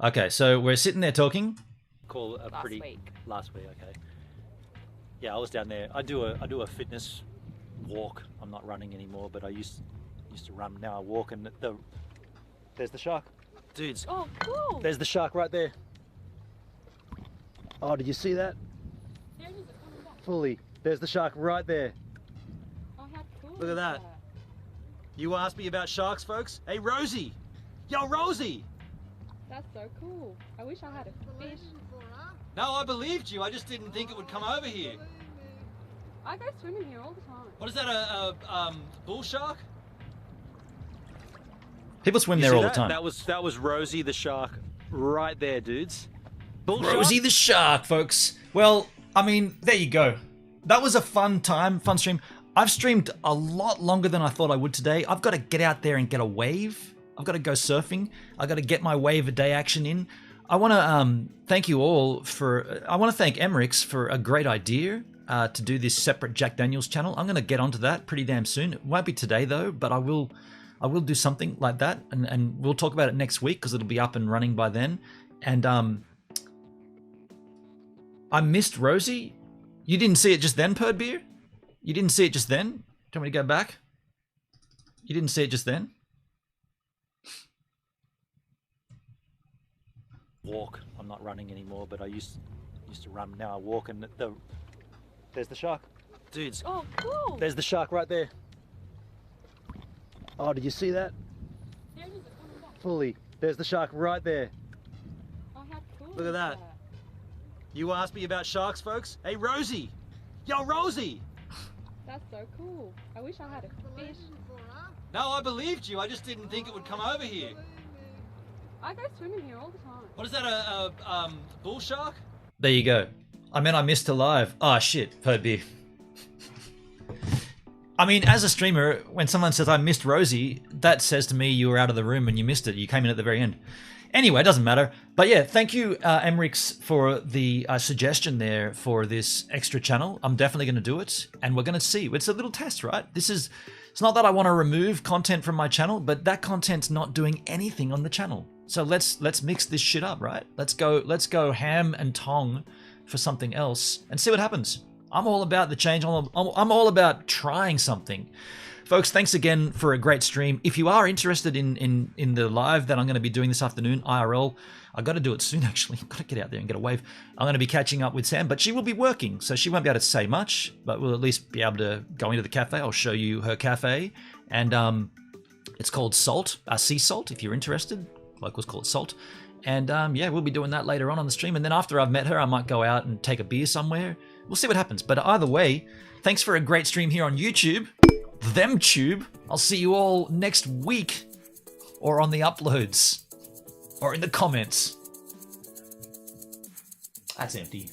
S1: Okay, so we're sitting there talking.
S2: Last week, okay. Yeah, I was down there. I do a fitness walk. I'm not running anymore, but I used to run. Now I walk, and there's the shark, dudes.
S5: Oh, cool.
S2: There's the shark right there. Oh, did you see that?
S5: There it is, it's coming back.
S2: Fully. There's the shark right there.
S5: Oh, how cool.
S2: Look at
S5: is
S2: that. You asked me about sharks, folks. Hey, Rosie. Yo, Rosie.
S5: That's so cool. I wish I had a fish.
S2: No, I believed you. I just didn't think it would come over here.
S5: I go swimming here all the time.
S2: What is that, a bull shark?
S1: People swim
S2: You
S1: there
S2: see
S1: all the
S2: that?
S1: time.
S2: That was Rosie the shark right there, dudes. Bull
S1: Rosie
S2: shark?
S1: the shark, folks. Well, I mean, there you go. That was a fun stream. I've streamed a lot longer than I thought I would today. I've got to get out there and get a wave. I've got to go surfing. I've got to get my wave a day action in. I want to thank you all for... I want to thank Emmerich's for a great idea to do this separate Jack Daniels channel. I'm going to get onto that pretty damn soon. It won't be today, though, but I will I will do something like that, and we'll talk about it next week because it'll be up and running by then. And I missed Rosie. You didn't see it just then, Perd Beer? You didn't see it just then? Do you want me to go back? You didn't see it just then? Walk. I'm not running anymore, but I used to run. Now I walk, and there's the shark. Dudes.
S5: Oh, cool.
S1: There's the shark right there. Oh, did you see that? Fully. There's the shark right there.
S5: Oh, how cool.
S1: Look at that. You asked me about sharks, folks? Hey, Rosie! Yo, Rosie!
S5: That's so cool. I wish I had a fish.
S1: No, I believed you. I just didn't think it would come over here.
S5: I go swimming here all the time.
S1: What is that, a bull shark? There you go. I mean, I missed her live. Oh, shit. Perd Beer. I mean, as a streamer, when someone says I missed Rosie, that says to me you were out of the room and you missed it. You came in at the very end. Anyway, it doesn't matter. But yeah, thank you, Emrix, for the suggestion there for this extra channel. I'm definitely going to do it, and we're going to see. It's a little test, right? It's not that I want to remove content from my channel, but that content's not doing anything on the channel. So let's mix this shit up, right? Let's go ham and tong for something else and see what happens. I'm all about the change. I'm all about trying something. Folks, thanks again for a great stream. If you are interested in the live that I'm going to be doing this afternoon, IRL, I've got to do it soon, actually. I've got to get out there and get a wave. I'm going to be catching up with Sam, but she will be working, so she won't be able to say much, but we'll at least be able to go into the cafe. I'll show you her cafe, and it's called Salt, Sea Salt, if you're interested. Locals call it Salt. And yeah, we'll be doing that later on the stream, and then after I've met her, I might go out and take a beer somewhere. We'll see what happens, but either way, thanks for a great stream here on YouTube. ThemTube. I'll see you all next week, or on the uploads, or in the comments. That's empty.